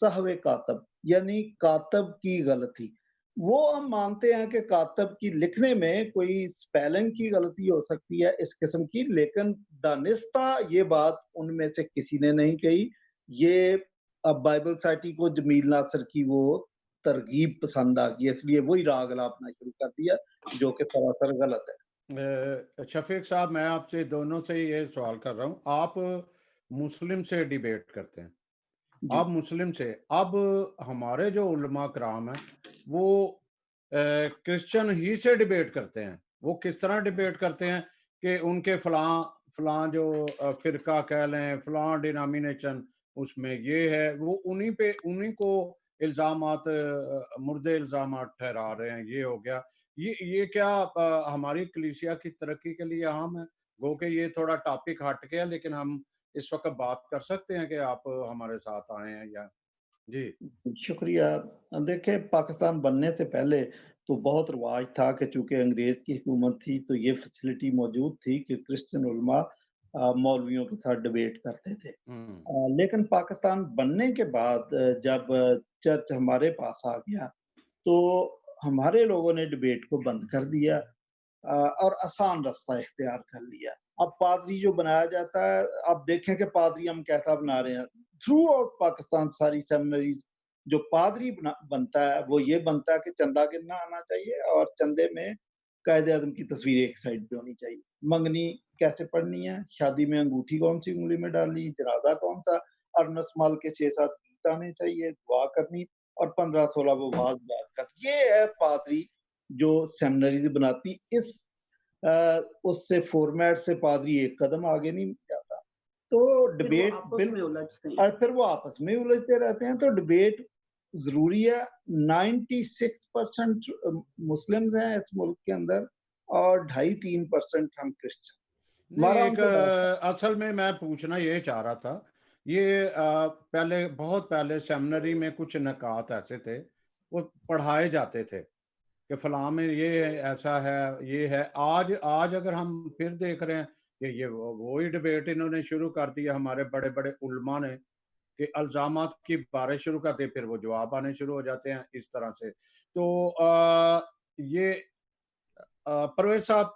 سہو کاتب, یعنی کاتب کی غلطی, وہ ہم مانتے ہیں کہ کاتب کی لکھنے میں کوئی سپیلنگ کی غلطی ہو سکتی ہے اس قسم کی, لیکن دانستہ یہ بات ان میں سے کسی نے نہیں کہی. یہ اب بائبل سائٹی کو جمیل ناصر کی وہ ترغیب پسند آ گئی, اس لیے وہی راگ الاپنا شروع کر دیا جو کہ سراسر غلط ہے. شفیق صاحب میں آپ سے دونوں سے یہ سوال کر رہا ہوں, آپ مسلم سے ڈیبیٹ کرتے ہیں, آپ مسلم سے, اب ہمارے جو علماء کرام ہیں وہ کرسچن ہی سے ڈیبیٹ کرتے ہیں. وہ کس طرح ڈیبیٹ کرتے ہیں کہ ان کے فلاں جو فرقہ کہہ لیں, فلاں ڈینامینیشن اس میں یہ ہے, وہ انہی کو الزامات مردے الزامات ٹھہرا رہے ہیں. یہ ہو گیا, یہ کیا ہماری کلیسیا کی ترقی کے لیے اہم ہے؟ گو کہ یہ تھوڑا ٹاپک ہٹ گیا, لیکن ہم اس وقت بات کر سکتے ہیں کہ آپ ہمارے ساتھ آئے ہیں یا جی. شکریہ. دیکھیں پاکستان بننے سے پہلے تو بہت رواج تھا کہ چونکہ انگریز کی حکومت تھی تو یہ فیسلٹی موجود تھی کہ کرسچن علماء مولویوں کے ساتھ ڈیبیٹ کرتے تھے. لیکن پاکستان بننے کے بعد جب چرچ ہمارے پاس آ گیا تو ہمارے لوگوں نے ڈیبیٹ کو بند کر دیا اور آسان رستہ اختیار کر لیا. اب پادری جو بنایا جاتا ہے, اب دیکھیں کہ پادری ہم کیسا بنا رہے ہیں. تھرو آؤٹ پاکستان ساری سیمنریز جو پادری بنتا ہے وہ یہ بنتا ہے کہ چندہ گننا آنا چاہیے اور چندے میں قائد اعظم کی تصویر ایک سائڈ پہ ہونی چاہیے. منگنی کیسے پڑھنی ہے, شادی میں انگوٹھی کون سی انگلی میں ڈالنی, جنازہ کون سا, ارنس مال کے 6-7 گیت آنے چاہیے, دعا کرنی اور 15-16 وہ واز یاد کر. یہ ہے پادری جو سیمنریز بناتی. اس سے فارمیٹ سے پادری ایک قدم آگے نہیں جاتا. تو ڈیبیٹ پھر وہ آپس میں الجھتے رہتے ہیں. تو ڈیبیٹ ضروری ہے. 96% مسلمز ہیں اس ملک کے اندر اور 2.5-3% ہم کرسچن. اصل میں پوچھنا یہ چاہ رہا تھا, یہ بہت پہلے سیمنری میں کچھ نکات ایسے تھے وہ پڑھائے جاتے تھے کہ فلاں میں یہ ایسا ہے, یہ ہے. آج اگر ہم پھر دیکھ رہے ہیں کہ یہ وہی ڈیبیٹ انہوں نے شروع کر دیا ہمارے بڑے بڑے علماء نے کہ الزامات کی بارش شروع کرتے, پھر وہ جواب آنے شروع ہو جاتے ہیں اس طرح سے. تو یہ پرویز صاحب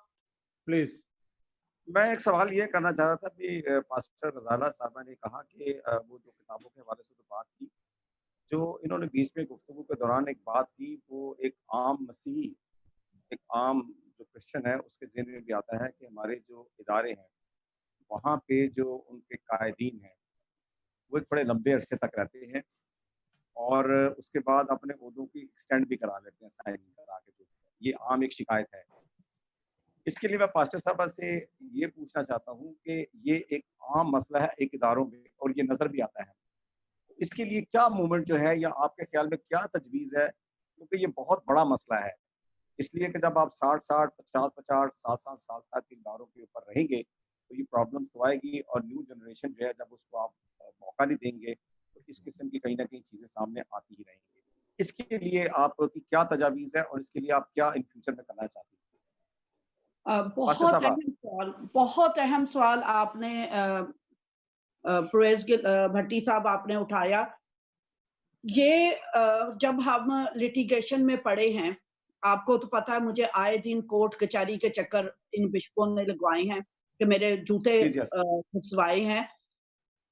پلیز. میں ایک سوال یہ کرنا چاہ رہا تھا کہ پاسٹر غزالہ صاحبہ نے کہا کہ وہ جو کتابوں کے حوالے سے تو بات کی, جو انہوں نے بیچ میں گفتگو کے دوران ایک بات کی, وہ ایک عام مسیحی, ایک عام جو کرسچن ہے اس کے ذہن میں بھی آتا ہے کہ ہمارے جو ادارے ہیں وہاں پہ جو ان کے قائدین ہیں وہ ایک بڑے لمبے عرصے تک رہتے ہیں اور اس کے بعد اپنے عہدوں کی ایکسٹینڈ بھی کرا لیتے ہیں سائن کرا کے. یہ عام ایک شکایت ہے. اس کے لیے میں پاسٹر صاحبہ سے یہ پوچھنا چاہتا ہوں کہ یہ ایک عام مسئلہ ہے ایک اداروں میں اور یہ نظر بھی آتا ہے, اس کے لیے کیا موومنٹ جو ہے یا آپ کے خیال میں کیا تجویز ہے, کیونکہ یہ بہت بڑا مسئلہ ہے. اس لیے کہ جب آپ 60-60 50-50 7 سال تک اداروں کے اوپر رہیں گے تو یہ پرابلمس تو آئے گی, اور نیو جنریشن جو ہے جب اس کو آپ موقع نہیں دیں گے تو اس قسم کی کہیں نہ کہیں چیزیں سامنے آتی ہی رہیں گی. اس کے لیے آپ کی کیا تجاویز ہے اور اس کے لیے آپ کیا ان فیوچر میں کرنا چاہتے ہیں؟ بہت اہم سوال آپ نے پرویز بھٹی صاحب آپ نے اٹھایا. یہ جب ہم لٹیگیشن میں پڑے ہیں, آپ کو تو پتا ہے مجھے آئے دن کورٹ کچہری کے چکر ان بشپوں نے لگوائے ہیں کہ میرے جوتے کھسوائے ہیں.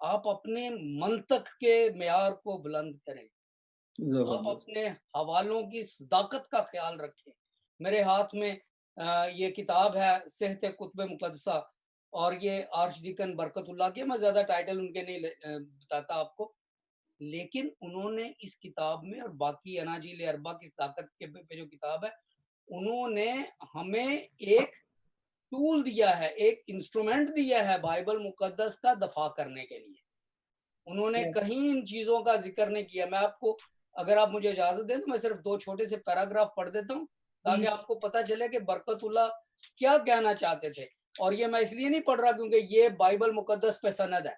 آپ اپنے منطق کے معیار کو بلند کریں، آپ زبردست. اپنے حوالوں کی صداقت کا خیال رکھیں. میرے ہاتھ میں یہ کتاب ہے صحت کتب مقدسہ، اور یہ آرچ ڈیکن برکت اللہ کے، میں زیادہ ٹائٹل ان کے نہیں بتاتا آپ کو، لیکن انہوں نے اس کتاب میں اور باقی اناجیل اربع کی صداقت کے پہ جو کتاب ہے، انہوں نے ہمیں ایک ٹول دیا ہے، ایک انسٹرومنٹ دیا ہے بائبل مقدس کا دفاع کرنے کے لیے. انہوں نے کہیں ان چیزوں کا ذکر نہیں کیا. میں آپ کو، اگر آپ مجھے اجازت دیں تو میں صرف 2 چھوٹے سے پیراگراف پڑھ دیتا ہوں تاکہ آپ کو پتہ چلے کہ برکت اللہ کیا کہنا چاہتے تھے. اور یہ میں اس لیے نہیں پڑھ رہا کیونکہ یہ بائبل مقدس پہ سند ہے.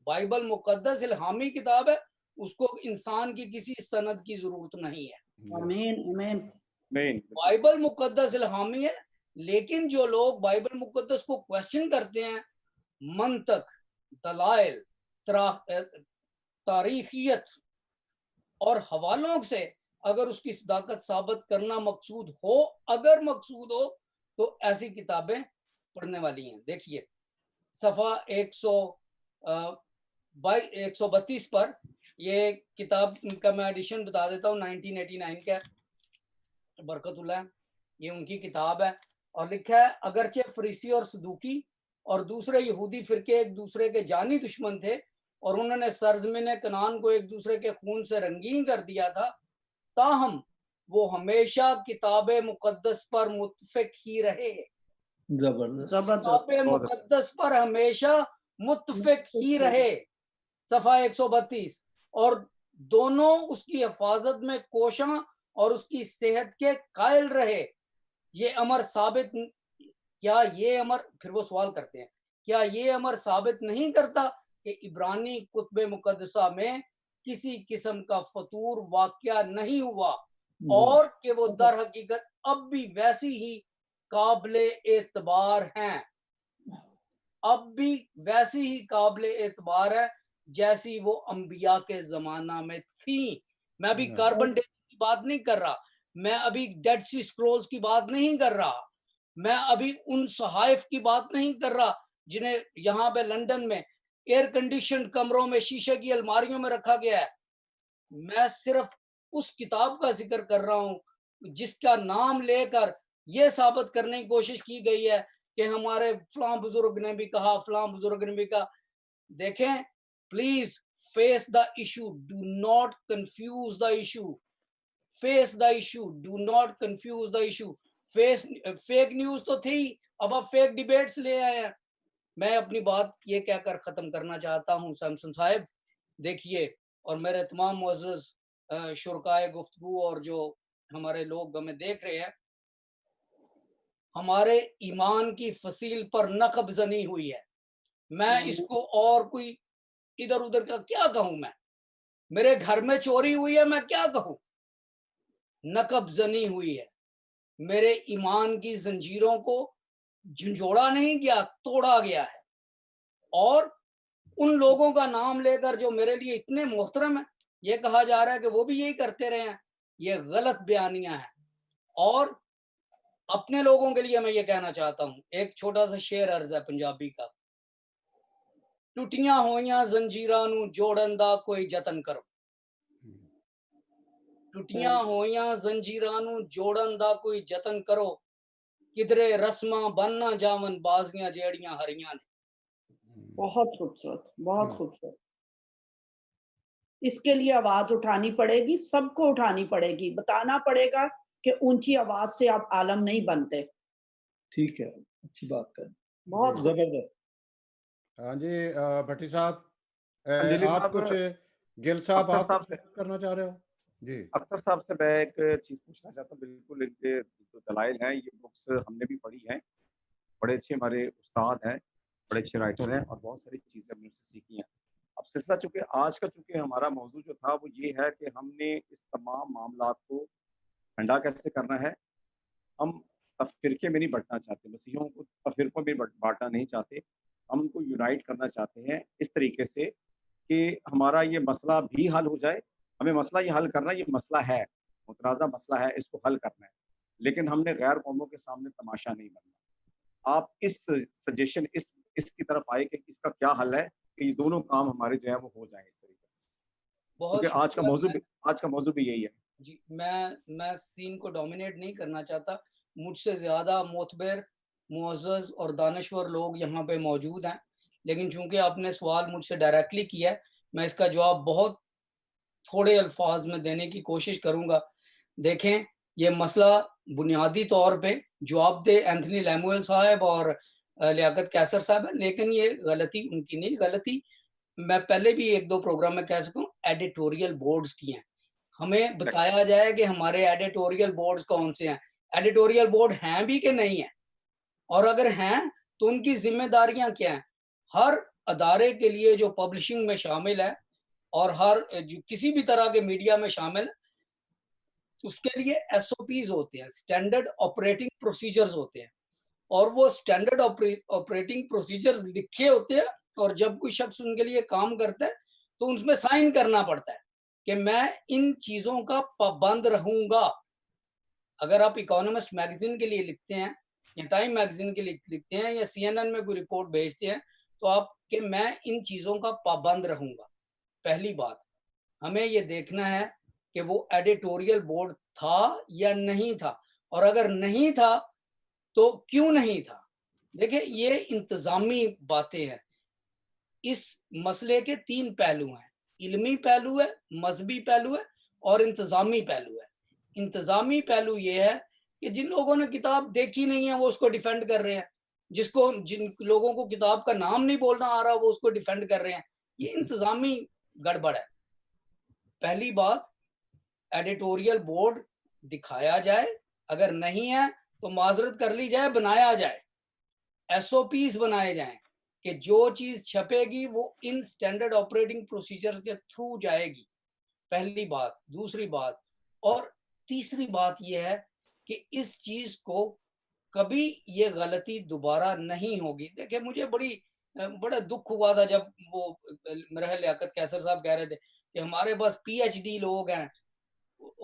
بائبل مقدس الہامی کتاب ہے، اس کو انسان کی کسی سند کی ضرورت نہیں ہے. آمین آمین. بائبل مقدس الہامی ہے، لیکن جو لوگ بائبل مقدس کو کویسچن کرتے ہیں، منطق، دلائل، تاریخیت اور حوالوں سے اگر اس کی صداقت ثابت کرنا مقصود ہو، اگر مقصود ہو تو ایسی کتابیں پڑھنے والی ہیں. دیکھیے صفحہ 132 پر، یہ کتاب کا میں ایڈیشن بتا دیتا ہوں، 1989 کا برکت اللہ، یہ ان کی کتاب ہے. اور لکھا ہے اگرچہ فریسی اور صدوقی اور دوسرے یہودی فرقے ایک دوسرے کے جانی دشمن تھے اور انہوں نے سرزمین کنعان کو ایک دوسرے کے خون سے رنگین کر دیا تھا، تاہم وہ ہمیشہ کتاب مقدس پر متفق ہی رہے. زبردست. زبردست. کتاب مقدس پر ہمیشہ متفق ہی رہے. صفحہ 132. اور دونوں اس کی حفاظت میں کوشاں اور اس کی صحت کے قائل رہے. یہ امر ثابت، کیا یہ امر، پھر وہ سوال کرتے ہیں، کیا یہ امر ثابت نہیں کرتا کہ عبرانی کتب مقدسہ میں کسی قسم کا فطور واقعہ نہیں ہوا اور کہ وہ در حقیقت اب بھی ویسی ہی قابل اعتبار ہیں، اب بھی ویسی ہی قابل اعتبار ہے جیسی وہ انبیاء کے زمانہ میں تھیں. میں ابھی کاربن ڈیٹنگ کی بات نہیں کر رہا، میں ابھی ڈیڈ سی سکرولز کی بات نہیں کر رہا، میں ابھی ان صحائف کی بات نہیں کر رہا جنہیں یہاں پہ لندن میں ایئر کنڈیشن کمروں میں شیشے کی الماریوں میں رکھا گیا ہے. میں صرف اس کتاب کا ذکر کر رہا ہوں جس کا نام لے کر یہ ثابت کرنے کی کوشش کی گئی ہے کہ ہمارے فلاں بزرگ نے بھی کہا، فلاں بزرگ نے بھی کہا. دیکھیں please face the issue, do not confuse the issue, face the issue, do not confuse the issue. Fake news تو تھی، اب آپ فیک ڈیبیٹس لے آئے ہیں. میں اپنی بات یہ کہہ کر ختم کرنا چاہتا ہوں سیمسن صاحب. دیکھیے، اور میرے تمام معزز شرکائے گفتگو اور جو ہمارے لوگ ہمیں دیکھ رہے ہیں، ہمارے ایمان کی فصیل پر نقب زنی ہوئی ہے. میں اس کو اور کوئی ادھر ادھر کا کیا کہوں، میں میرے گھر میں چوری ہوئی ہے، میں کیا کہوں، نقب زنی ہوئی ہے. میرے ایمان کی زنجیروں کو جھنجھوڑا نہیں گیا، توڑا گیا ہے. اور ان لوگوں کا نام لے کر جو میرے لیے اتنے محترم ہیں، یہ کہا جا رہا ہے کہ وہ بھی یہی کرتے رہے ہیں. یہ غلط بیانیاں ہیں. اور اپنے لوگوں کے لیے میں یہ کہنا چاہتا ہوں، ایک چھوٹا سا شعر عرض ہے پنجابی کا، ٹوٹیاں ہوئیاں زنجیراں نو جوڑن دا کوئی جتن کرو، ٹوٹیاں ہوئیاں زنجیراں نو جوڑن دا کوئی جتن کرو، کدرے رسماں بننا جاون بازیاں جیڑیاں ہریاں نے. بہت خوبصورت، بہت خوبصورت. اس کے لیے آواز اٹھانی پڑے گی، سب کو اٹھانی پڑے گی، بتانا پڑے گا کہ اونچی آواز سے آپ عالم نہیں بنتے. ٹھیک ہے، اچھی بات کر. بہت زبردست. ہاں جی بھٹی صاحب، انجلی آپ صاحب، کچھ گل صاحب اختر آپ صاحب سے کرنا چاہ رہے ہو؟ جی اختر صاحب سے میں ایک چیز پوچھنا چاہتا ہوں. بالکل ان کے جو دلائل ہیں، یہ بکس ہم نے بھی پڑھی ہیں، بڑے اچھے ہمارے استاد ہیں، بڑے اچھے رائٹر ہیں، اور بہت ساری چیزیں ہم نے ان سے سیکھی ہیں. اب سلسلہ چونکہ آج کا ہمارا موضوع جو تھا وہ یہ ہے کہ ہم نے اس تمام معاملات کو ٹھنڈا کیسے کرنا ہے. ہم فرقے میں نہیں بٹنا چاہتے، مسیحیوں کو فرقوں میں بانٹنا نہیں چاہتے، ہم ان کو یونائٹ کرنا چاہتے ہیں اس طریقے سے کہ ہمارا یہ مسئلہ بھی حل ہو جائے. ہمیں مسئلہ یہ حل کرنا، یہ مسئلہ ہے، متنازع مسئلہ ہے، اس کو حل کرنا ہے، لیکن ہم نے غیر قوموں کے سامنے تماشا نہیں بننا. آپ اس سجیشن اس کی طرف آئے کہ اس کا کیا حل ہے کہ یہ دونوں کام ہمارے جو ہے وہ ہو جائیں اس طریقے سے، بہت کیونکہ آج کا موضوع بھی یہی ہے. جی میں سین کو ڈومینیٹ نہیں کرنا چاہتا. مجھ سے زیادہ معتبر، معزز اور دانشور لوگ یہاں پہ موجود ہیں، لیکن چونکہ آپ نے سوال مجھ سے ڈائریکٹلی کیا ہے، میں اس کا جواب بہت تھوڑے الفاظ میں دینے کی کوشش کروں گا. دیکھیں، یہ مسئلہ بنیادی طور پہ جواب دے اینتھنی لیمویل صاحب اور لیاقت کیسر صاحب ہے، لیکن یہ غلطی ان کی نہیں، غلطی میں پہلے بھی ایک دو پروگرام میں کہہ سکوں ایڈیٹوریل بورڈز کی ہیں. ہمیں بتایا جائے کہ ہمارے ایڈیٹوریل بورڈز کون سے ہیں، ایڈیٹوریل بورڈ ہیں بھی کہ نہیں ہیں، اور اگر ہیں تو ان کی ذمہ داریاں کیا ہیں. ہر ادارے کے لیے جو پبلشنگ میں شامل ہے اور ہر جو کسی بھی طرح کے میڈیا میں شامل ہے، اس کے لیے ایس او پیز ہوتے ہیں، سٹینڈرڈ آپریٹنگ پروسیجرز ہوتے ہیں، اور وہ سٹینڈرڈ آپریٹنگ پروسیجرز لکھے ہوتے ہیں، اور جب کوئی شخص ان کے لیے کام کرتا ہے تو اس میں سائن کرنا پڑتا ہے کہ میں ان چیزوں کا پابند رہوں گا. اگر آپ اکانومسٹ میگزین کے لیے لکھتے ہیں یا ٹائم میگزین کے لیے لکھتے ہیں یا سی این این میں کوئی رپورٹ بھیجتے ہیں تو آپ کہ میں ان چیزوں کا پابند رہوں گا. پہلی بات ہمیں یہ دیکھنا ہے کہ وہ ایڈیٹوریل بورڈ تھا یا نہیں تھا، اور اگر نہیں تھا تو کیوں نہیں تھا. دیکھیں، یہ انتظامی باتیں ہیں. اس مسئلے کے تین پہلو ہیں، علمی پہلو ہے، مذہبی پہلو ہے اور انتظامی پہلو ہے. انتظامی پہلو یہ ہے کہ جن لوگوں نے کتاب دیکھی نہیں ہے وہ اس کو ڈیفینڈ کر رہے ہیں، جن لوگوں کو کتاب کا نام نہیں بولنا آ رہا وہ اس کو ڈیفینڈ کر رہے ہیں. یہ انتظامی گڑبڑ ہے. پہلی بات، ایڈیٹوریل بورڈ دکھایا جائے، اگر نہیں ہے تو معذرت کر لی جائے، بنایا جائے، ایس او پیز بنائے جائیں کہ جو چیز چھپے گی وہ ان سٹینڈرڈ آپریٹنگ پروسیجرز کے تھرو جائے گی. پہلی بات. دوسری بات اور تیسری بات یہ ہے کہ اس چیز کو کبھی یہ غلطی دوبارہ نہیں ہوگی. دیکھیں، مجھے بڑا دکھ ہوا تھا جب وہ میرے لیاقت کیسر صاحب کہہ رہے تھے کہ ہمارے پاس پی ایچ ڈی لوگ ہیں.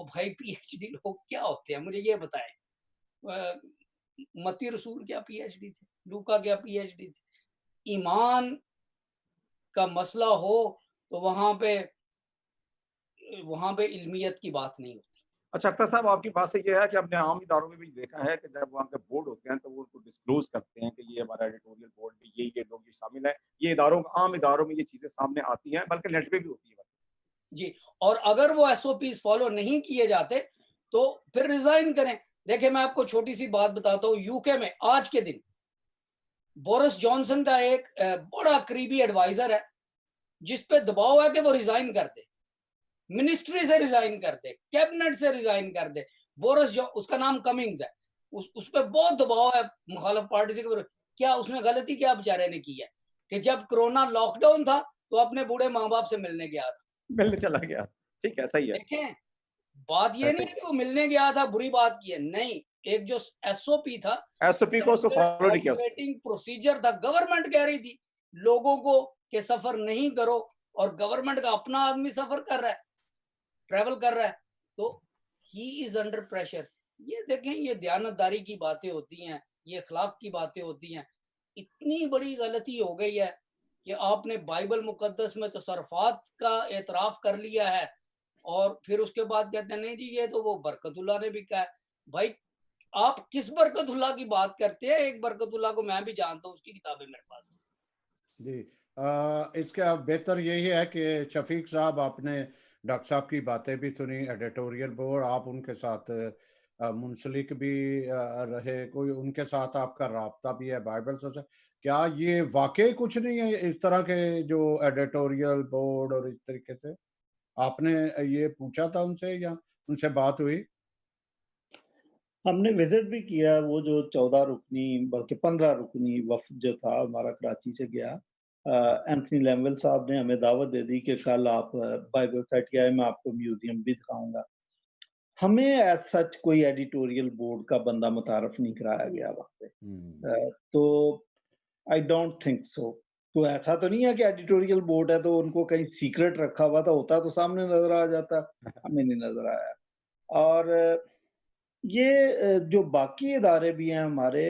بھائی، پی ایچ ڈی لوگ کیا ہوتے ہیں مجھے یہ بتائیں. متی رسول کیا پی ایچ ڈی تھے؟ لوکا کیا پی ایچ ڈی تھے؟ ایمان کا مسئلہ ہو تو وہاں پہ علمیت کی بات نہیں ہوتی. اچھا اختر صاحب، آپ کی بات سے یہ ہے کہ ہم نے عام اداروں میں بھی دیکھا ہے کہ جب وہاں کے بورڈ ہوتے ہیں تو وہ ان کو ڈسکلوز کرتے ہیں کہ یہ ہمارا ایڈیٹوریل بورڈ میں یہ لوگ یہ شامل ہیں. یہ عام اداروں میں یہ چیزیں سامنے آتی ہیں، بلکہ نیٹ پہ بھی ہوتی ہے. جی، اور اگر وہ ایس او پیز فالو نہیں کیے جاتے تو پھر ریزائن کریں. دیکھیں، میں آپ کو چھوٹی سی بات بتاتا ہوں. یو کے میں آج کے دن بورس جانسن کا ایک بڑا قریبی ایڈوائزر ہے جس پہ دباؤ ہے کہ وہ ریزائن کر دے، منسٹری سے ریزائن کر دے، کیبنٹ سے ریزائن کر دے. اس کا نام کمنگز ہے. اس پہ بہت دباؤ ہے مخالف پارٹی سے. کیا اس نے غلطی کیا بیچارے نے کی ہے کہ جب کرونا لاک ڈاؤن تھا تو اپنے بوڑھے ماں باپ سے ملنے گیا تھا، ملنے چلا گیا. ٹھیک ہے، صحیح ہے. دیکھیں، بات یہ نہیں ہے کہ وہ ملنے گیا تھا بری بات کی ہے، نہیں. ایک جو ایس او پی تھا، ایس او پی کو اس کو فالو نہیں کیا. آپریٹنگ پروسیجر تھا. گورنمنٹ کہہ رہی تھی لوگوں کو کہ سفر نہیں کرو، اور گورنمنٹ کا اپنا آدمی سفر کر رہا ہے، ٹریول کر رہا ہے، تو ہی از انڈر پریشر. یہ دیکھیں، یہ دیانتداری کی باتیں ہوتی ہیں، یہ اخلاق کی باتیں ہوتی ہیں. اتنی بڑی غلطی ہو گئی ہے کہ آپ نے بائبل مقدس میں تصرفات کا اعتراف کر لیا ہے اور پھر اس کے بعد کہتے ہیں نہیں جی یہ تو وہ برکت اللہ نے بھی کہا ہے. بھائی، آپ کس برکت اللہ کی بات کرتے ہیں؟ ایک برکت اللہ کو میں بھی جانتا ہوں، اس کی کتابیں میرے پاس ہیں. جی، اس کا بہتر یہی ہے کہ شفیق صاحب، آپ نے ڈاکٹر صاحب کی باتیں بھی سنی، ایڈیٹوریل بورڈ، آپ ان کے ساتھ منسلک بھی رہے، کوئی ان کے ساتھ آپ کا رابطہ بھی ہے بائبل سے. کیا یہ واقعی کچھ نہیں ہے اس طرح کے جو ایڈیٹوریل بورڈ، اور اس طریقے سے آپ نے یہ پوچھا تھا ان سے یا ان سے بات ہوئی؟ ہم نے وزٹ بھی کیا. وہ جو 14 رکنی بلکہ 15 رکنی وفد جو تھا ہمارا کراچی سے گیا، اینتھنی لیمویل صاحب نے ہمیں دعوت دے دی کہ کل آپ بائبل سائٹ کے آئے، میں آپ کو میوزیم بھی دکھاؤں گا. ہمیں ایز سچ کوئی ایڈیٹوریل بورڈ کا بندہ متعارف نہیں کرایا گیا وقت پہ. تو آئی ڈونٹ تھنک سو. تو ایسا تو نہیں ہے کہ ایڈیٹوریل بورڈ ہے تو ان کو کہیں سیکرٹ رکھا ہوا تھا، ہوتا تو سامنے نظر آ جاتا، ہمیں نہیں نظر آیا. اور یہ جو باقی ادارے بھی ہیں ہمارے،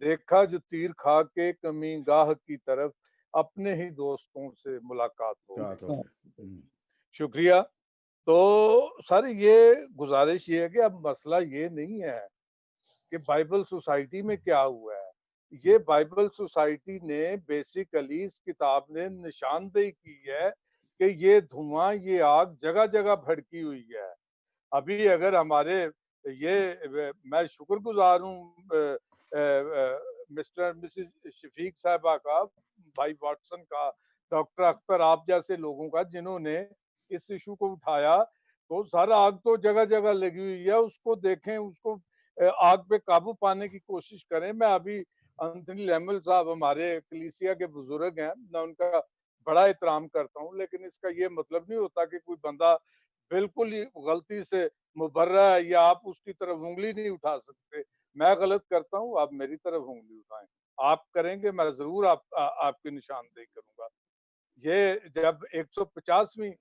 دیکھا جو تیر کھا کے کمی گاہ کی طرف اپنے ہی دوستوں سے ملاقات ہو گئی۔ شکریہ۔ تو سر یہ گزارش یہ ہے کہ اب مسئلہ یہ نہیں ہے کہ بائبل سوسائٹی میں کیا ہوا ہے، یہ بائبل سوسائٹی نے بیسیکلی اس کتاب نے نشاندہی کی ہے کہ یہ دھواں، یہ آگ جگہ جگہ بھڑکی ہوئی ہے۔ ابھی اگر ہمارے یہ میں شکر گزار ہوں مسٹر مسز شفیق صاحبہ کا، بھائی واٹسن کا، ڈاکٹر اختر آپ جیسے لوگوں کا، جنہوں نے اس ایشو کو اٹھایا۔ تو سر آگ تو جگہ جگہ لگی ہوئی ہے، اس کو دیکھیں، اس کو آگ پہ قابو پانے کی کوشش کریں۔ میں ابھی انتھنی لیمل صاحب ہمارے کلیسیا کے بزرگ ہیں، میں ان کا بڑا احترام کرتا ہوں، لیکن اس کا یہ مطلب نہیں ہوتا کہ کوئی بندہ بالکل ہی غلطی سے مبرہ ہے یا آپ اس کی طرف انگلی نہیں اٹھا سکتے۔ میں غلط کرتا ہوں، آپ میری طرف انگلی اٹھائیں، آپ کریں گے میں ضرور آپ کی نشاندہی کروں گا۔ یہ جب 150ویں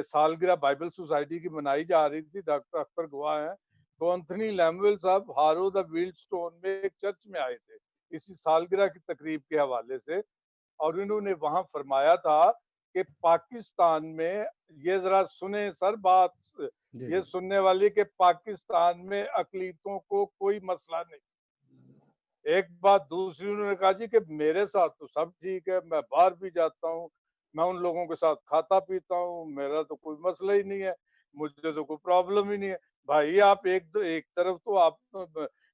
سالگرہ بائبل سوسائٹی کی منائی جا رہی تھی، ڈاکٹر اختر گواہ ہیں، تو انتھنی لیمویل صاحب ہارو دا ویلڈ سٹون میں ایک چرچ میں آئے تھے اسی سالگرہ کی تقریب کے حوالے سے، اور انہوں نے وہاں فرمایا تھا کہ پاکستان میں، یہ ذرا سنیں سر بات، یہ سننے والی، کہ پاکستان میں اقلیتوں کو کوئی مسئلہ نہیں۔ ایک بات دوسری، انہوں نے کہا جی کہ میرے ساتھ تو سب ٹھیک ہے، میں باہر بھی جاتا ہوں، میں ان لوگوں کے ساتھ کھاتا پیتا ہوں، میرا تو کوئی مسئلہ ہی نہیں ہے، مجھے تو کوئی پرابلم ہی نہیں ہے۔ بھائی آپ ایک طرف تو آپ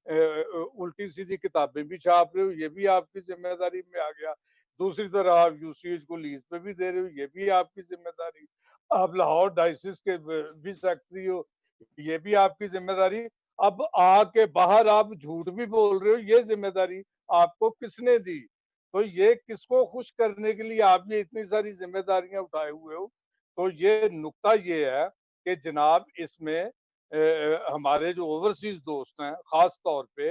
الٹی سیدھی کتابیں بھی چھاپ رہے ہو، یہ بھی آپ کی ذمہ داری میں آ گیا، دوسری طرف آپ یوسیج کو لیز پہ بھی دے رہے ہو، یہ بھی آپ کی ذمہ داری، آپ لاہور ڈائسس کے بھی سیکٹری ہو، یہ بھی آپ کی ذمہ داری، اب آ کے باہر آپ جھوٹ بھی بول رہے ہو، یہ ذمہ داری آپ کو کس نے دی؟ تو یہ کس کو خوش کرنے کے لیے آپ یہ اتنی ساری ذمہ داریاں اٹھائے ہوئے ہو؟ تو یہ نقطہ یہ ہے کہ جناب اس میں ہمارے جو اوورسیز دوست ہیں خاص طور پہ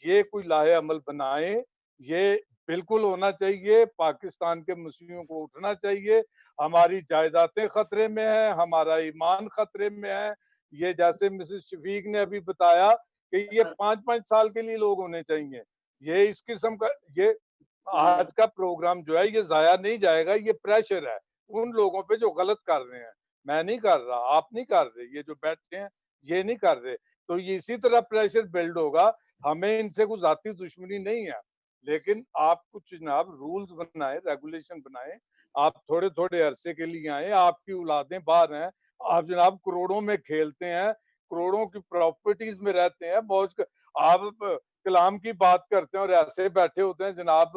یہ کوئی لاہے عمل بنائیں، یہ بالکل ہونا چاہیے، پاکستان کے مسیحیوں کو اٹھنا چاہیے، ہماری جائیدادیں خطرے میں ہیں، ہمارا ایمان خطرے میں ہے۔ یہ جیسے مسز شفیق نے ابھی بتایا کہ یہ 5-5 سال کے لیے لوگ ہونے چاہیے، یہ اس قسم کا، یہ آج کا پروگرام جو ہے یہ ضائع نہیں جائے گا، یہ پریشر ہے ان لوگوں پہ جو غلط کر رہے ہیں، میں نہیں کر رہا، آپ نہیں کر رہے، یہ جو بیٹھے ہیں یہ نہیں کر رہے، تو یہ اسی طرح پریشر بلڈ ہوگا۔ ہمیں ان سے کوئی ذاتی دشمنی نہیں ہے، لیکن آپ کچھ جناب رولز بنائیں، ریگولیشن بنائیں، آپ تھوڑے تھوڑے عرصے کے لیے آئیں، آپ کی اولادیں باہر ہیں، آپ جناب کروڑوں میں کھیلتے ہیں، کروڑوں کی پراپرٹیز میں رہتے ہیں، آپ کلام کی بات کرتے ہیں اور ایسے بیٹھے ہوتے ہیں جناب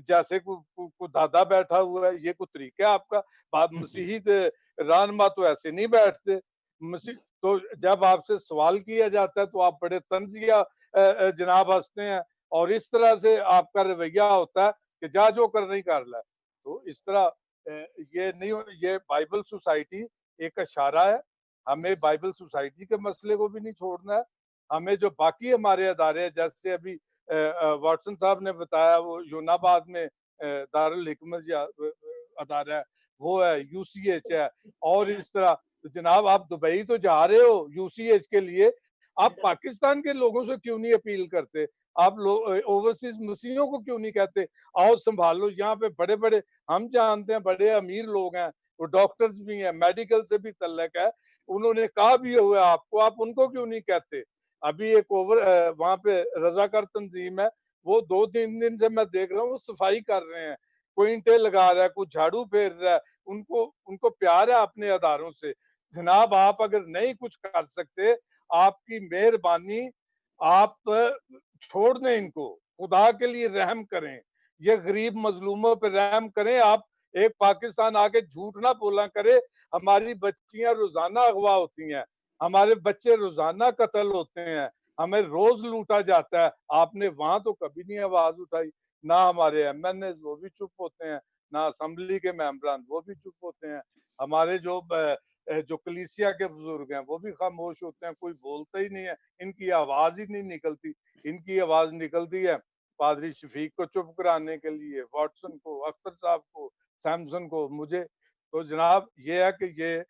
جیسے کوئی دادا بیٹھا ہوا ہے، یہ کوئی طریقہ ہے آپ کا؟ بات مسیحی رہنما تو ایسے نہیں بیٹھتے، تو جب آپ سے سوال کیا جاتا ہے تو آپ بڑے طنزیہ جناب ہنستے ہیں، اور اس طرح سے آپ کا رویہ ہوتا ہے کہ جا جو کر نہیں کر لے۔ تو اس طرح یہ نہیں، یہ بائبل سوسائٹی ایک اشارہ ہے، ہمیں بائبل سوسائٹی کے مسئلے کو بھی نہیں چھوڑنا ہے، ہمیں جو باقی ہمارے ادارے ہیں، جیسے ابھی واٹسن صاحب نے بتایا وہ یوناباد میں دارالحکمت ادارہ ہے، وہ ہے، یو سی ایچ ہے، اور اس طرح جناب آپ دبئی تو جا رہے ہو یو سی ایچ کے لیے، آپ پاکستان کے لوگوں سے کیوں نہیں اپیل کرتے؟ آپ اوورسیز مسیحیوں کو کیوں نہیں کہتے آؤ سنبھالو؟ یہاں پہ بڑے بڑے ہم جانتے ہیں بڑے امیر لوگ ہیں، وہ ڈاکٹرز بھی ہیں، میڈیکل سے بھی تعلق ہے، انہوں نے کہا بھی ہوا آپ کو، آپ ان کو کیوں نہیں کہتے؟ ابھی ایک وہاں پہ رضاکار تنظیم ہے، وہ 2-3 دن سے میں دیکھ رہا ہوں وہ صفائی کر رہے ہیں، کوئی اینٹیں لگا رہا ہے، کوئی جھاڑو پھیر رہا ہے، ان کو پیار ہے اپنے اداروں سے۔ جناب آپ اگر نہیں کچھ کر سکتے، آپ کی مہربانی، آپ چھوڑ دیں ان کو، خدا کے لیے رحم کریں، یہ غریب مظلوموں پہ رحم کریں۔ آپ ایک پاکستان آگے جھوٹ نہ بولا کرے، ہماری بچیاں روزانہ اغوا ہوتی ہیں، ہمارے بچے روزانہ قتل ہوتے ہیں، ہمیں روز لوٹا جاتا ہے، آپ نے وہاں تو کبھی نہیں آواز اٹھائی، نہ ہمارے ایم این ایز وہ بھی چپ ہوتے ہیں، نہ اسمبلی کے ممبران وہ بھی چپ ہوتے ہیں، ہمارے جو کلیسیا کے بزرگ ہیں وہ بھی خاموش ہوتے ہیں، کوئی بولتا ہی نہیں ہے، ان کی آواز ہی نہیں نکلتی۔ ان کی آواز نکلتی ہے پادری شفیق کو چپ کرانے کے لیے، واٹسن کو، اختر صاحب کو، سیمسن کو، مجھے۔ تو جناب یہ ہے کہ یہ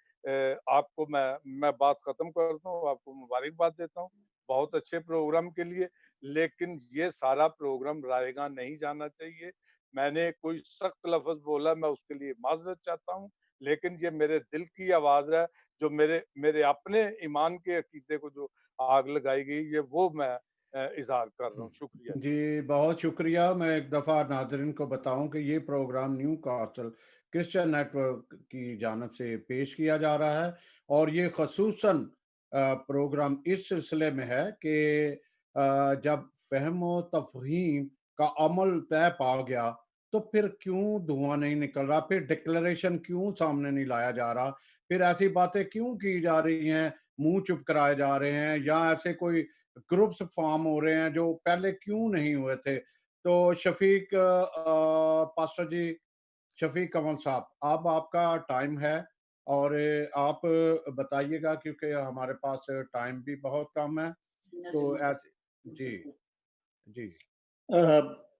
آپ کو میں بات ختم کرتا ہوں، آپ کو مبارکباد دیتا ہوں بہت اچھے پروگرام کے لیے۔ لیکن یہ سارا پروگرام رائے گاہ نہیں جانا چاہیے. میں نے کوئی سخت لفظ بولا، میں اس کے لیے معذرت چاہتا ہوں، لیکن یہ میرے دل کی آواز ہے، جو میرے اپنے ایمان کے عقیدے کو جو آگ لگائی گئی، یہ وہ میں اظہار کر رہا ہوں. شکریہ. جی بہت شکریہ. میں ایک دفعہ ناظرین کو بتاؤں کہ یہ program Newcastle Christian network کی جانب سے پیش کیا جا رہا ہے، اور یہ خصوصاً پروگرام اس سلسلے میں ہے کہ جب فہم و تفہیم کا عمل طے پا گیا تو پھر کیوں دھواں نہیں نکل رہا، پھر ڈکلریشن کیوں سامنے نہیں لایا جا رہا، پھر ایسی باتیں کیوں کی جا رہی ہیں، منہ چپ کرائے جا رہے ہیں، یا ایسے کوئی گروپس فارم ہو رہے ہیں جو پہلے کیوں نہیں ہوئے تھے. تو شفیق پاسٹر جی، شفیق کمل صاحب، اب آپ کا ٹائم ہے اور آپ بتائیے گا، کیونکہ ہمارے پاس ٹائم بھی بہت کم ہے. تو ایسے جی جی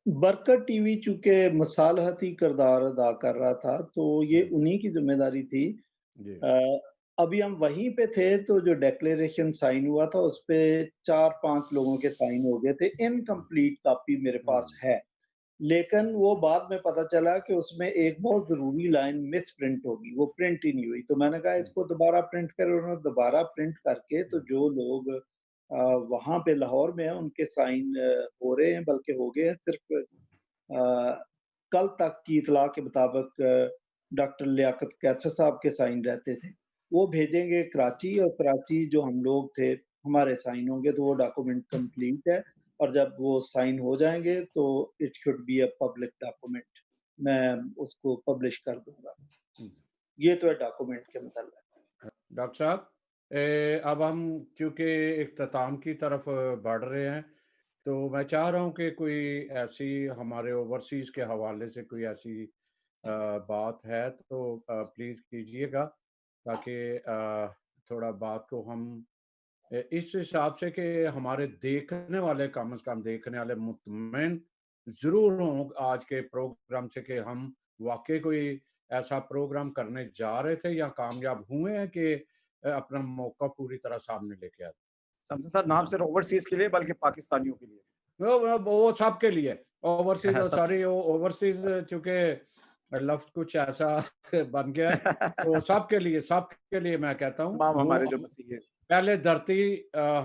برکت ٹی وی چونکہ مصالحتی کردار ادا کر رہا تھا تو یہ انہی کی ذمہ داری تھی. جی ابھی ہم وہیں پہ تھے تو جو ڈیکلیریشن سائن ہوا تھا اس پہ 4-5 لوگوں کے سائن ہو گئے تھے. انکمپلیٹ کاپی میرے پاس ہے، لیکن وہ بعد میں پتا چلا کہ اس میں ایک بہت ضروری لائن مس پرنٹ ہوگی، وہ پرنٹ ہی نہیں ہوئی. تو میں نے کہا اس کو دوبارہ پرنٹ کرو. انہوں نے دوبارہ پرنٹ کر کے تو جو لوگ وہاں پہ لاہور میں ہیں ان کے سائن ہو رہے ہیں، بلکہ ہو گئے ہیں. صرف کل تک کی اطلاع کے مطابق ڈاکٹر لیاقت کیسر صاحب کے سائن رہتے تھے، وہ بھیجیں گے کراچی، اور کراچی جو ہم لوگ تھے ہمارے سائن ہوں گے تو وہ ڈاکومنٹ کمپلیٹ ہے، اور جب وہ سائن ہو جائیں گے تو it should be a public document. میں اس کو پبلش کر دوں گا. یہ تو ہے ڈاکومنٹ کے متعلق. ڈاکٹر صاحب، اب ہم چونکہ اختتام کی طرف بڑھ رہے ہیں، تو میں چاہ رہا ہوں کہ کوئی ایسی ہمارے اوورسیز کے حوالے سے کوئی ایسی بات ہے تو پلیز کیجئے گا، تاکہ تھوڑا بات کو ہم اس حساب سے کہ ہمارے دیکھنے والے کم از کم دیکھنے والے مطمئن ضرور ہوں آج کے پروگرام سے کہ ہم واقعی کوئی ایسا پروگرام کرنے جا رہے تھے یا کامیاب ہوئے ہیں کہ اپنا موقع پوری طرح سامنے لے کے آتے. سمسن صاحب، نام صرف اوورسیز کے لیے بلکہ پاکستانیوں کے لیے؟ وہ سب کے لیے اوورسیز، سوری اوورسیز چونکہ لفظ کچھ ایسا بن گیا تو سب کے لیے میں کہتا ہوں. ہمارے جو مسیح ہے، پہلے دھرتی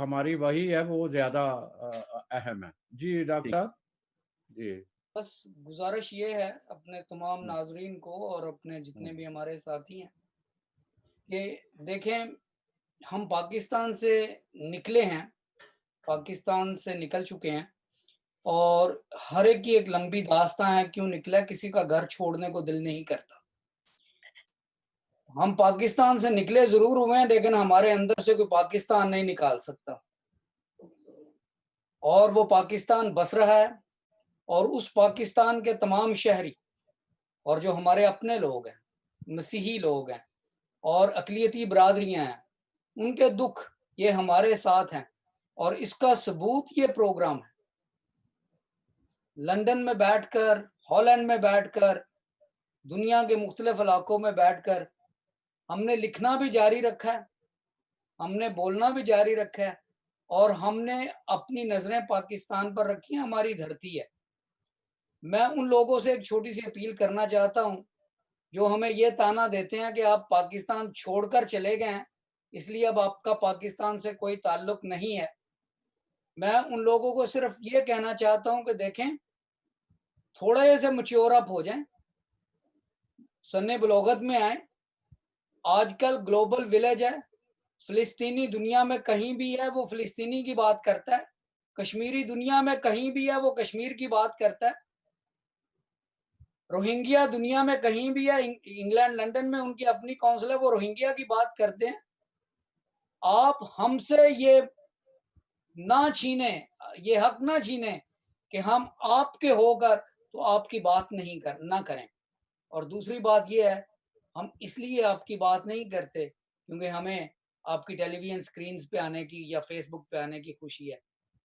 ہماری وہی ہے، وہ زیادہ اہم ہے. جی ڈاکٹر صاحب. جی بس گزارش یہ ہے اپنے تمام ناظرین کو اور اپنے جتنے بھی ہمارے ساتھی ہیں کہ دیکھیں، ہم پاکستان سے نکلے ہیں، پاکستان سے نکل چکے ہیں، اور ہر ایک کی ایک لمبی داستان ہے کیوں نکلا. کسی کا گھر چھوڑنے کو دل نہیں کرتا. ہم پاکستان سے نکلے ضرور ہوئے ہیں، لیکن ہمارے اندر سے کوئی پاکستان نہیں نکال سکتا، اور وہ پاکستان بس رہا ہے. اور اس پاکستان کے تمام شہری اور جو ہمارے اپنے لوگ ہیں، مسیحی لوگ ہیں اور اقلیتی برادریاں ہیں، ان کے دکھ یہ ہمارے ساتھ ہیں، اور اس کا ثبوت یہ پروگرام ہے. لندن میں بیٹھ کر، ہالینڈ میں بیٹھ کر، دنیا کے مختلف علاقوں میں بیٹھ کر ہم نے لکھنا بھی جاری رکھا ہے، ہم نے بولنا بھی جاری رکھا ہے، اور ہم نے اپنی نظریں پاکستان پر رکھی ہیں. ہماری دھرتی ہے. میں ان لوگوں سے ایک چھوٹی سی اپیل کرنا چاہتا ہوں جو ہمیں یہ تانا دیتے ہیں کہ آپ پاکستان چھوڑ کر چلے گئے ہیں، اس لیے اب آپ کا پاکستان سے کوئی تعلق نہیں ہے. میں ان لوگوں کو صرف یہ کہنا چاہتا ہوں کہ دیکھیں، تھوڑے سے میچور اپ ہو جائیں، سن بلوغت میں آئیں. آج کل گلوبل ولیج ہے، فلسطینی دنیا میں کہیں بھی ہے وہ فلسطینی کی بات کرتا ہے، کشمیری دنیا میں کہیں بھی ہے وہ کشمیر کی بات کرتا ہے، روہنگیا دنیا میں کہیں بھی ہے، انگلینڈ لندن میں ان کی اپنی کونسل ہے، وہ روہنگیا کی بات کرتے ہیں. آپ ہم سے یہ نہ چھینیں، یہ حق نہ چھینیں کہ ہم آپ کے ہو کر تو آپ کی بات نہ کریں. اور دوسری بات یہ ہے، ہم اس لیے آپ کی بات نہیں کرتے کیونکہ ہمیں آپ کی ٹیلی ویژن سکرینز پہ آنے کی یا فیس بک پہ آنے کی خوشی ہے،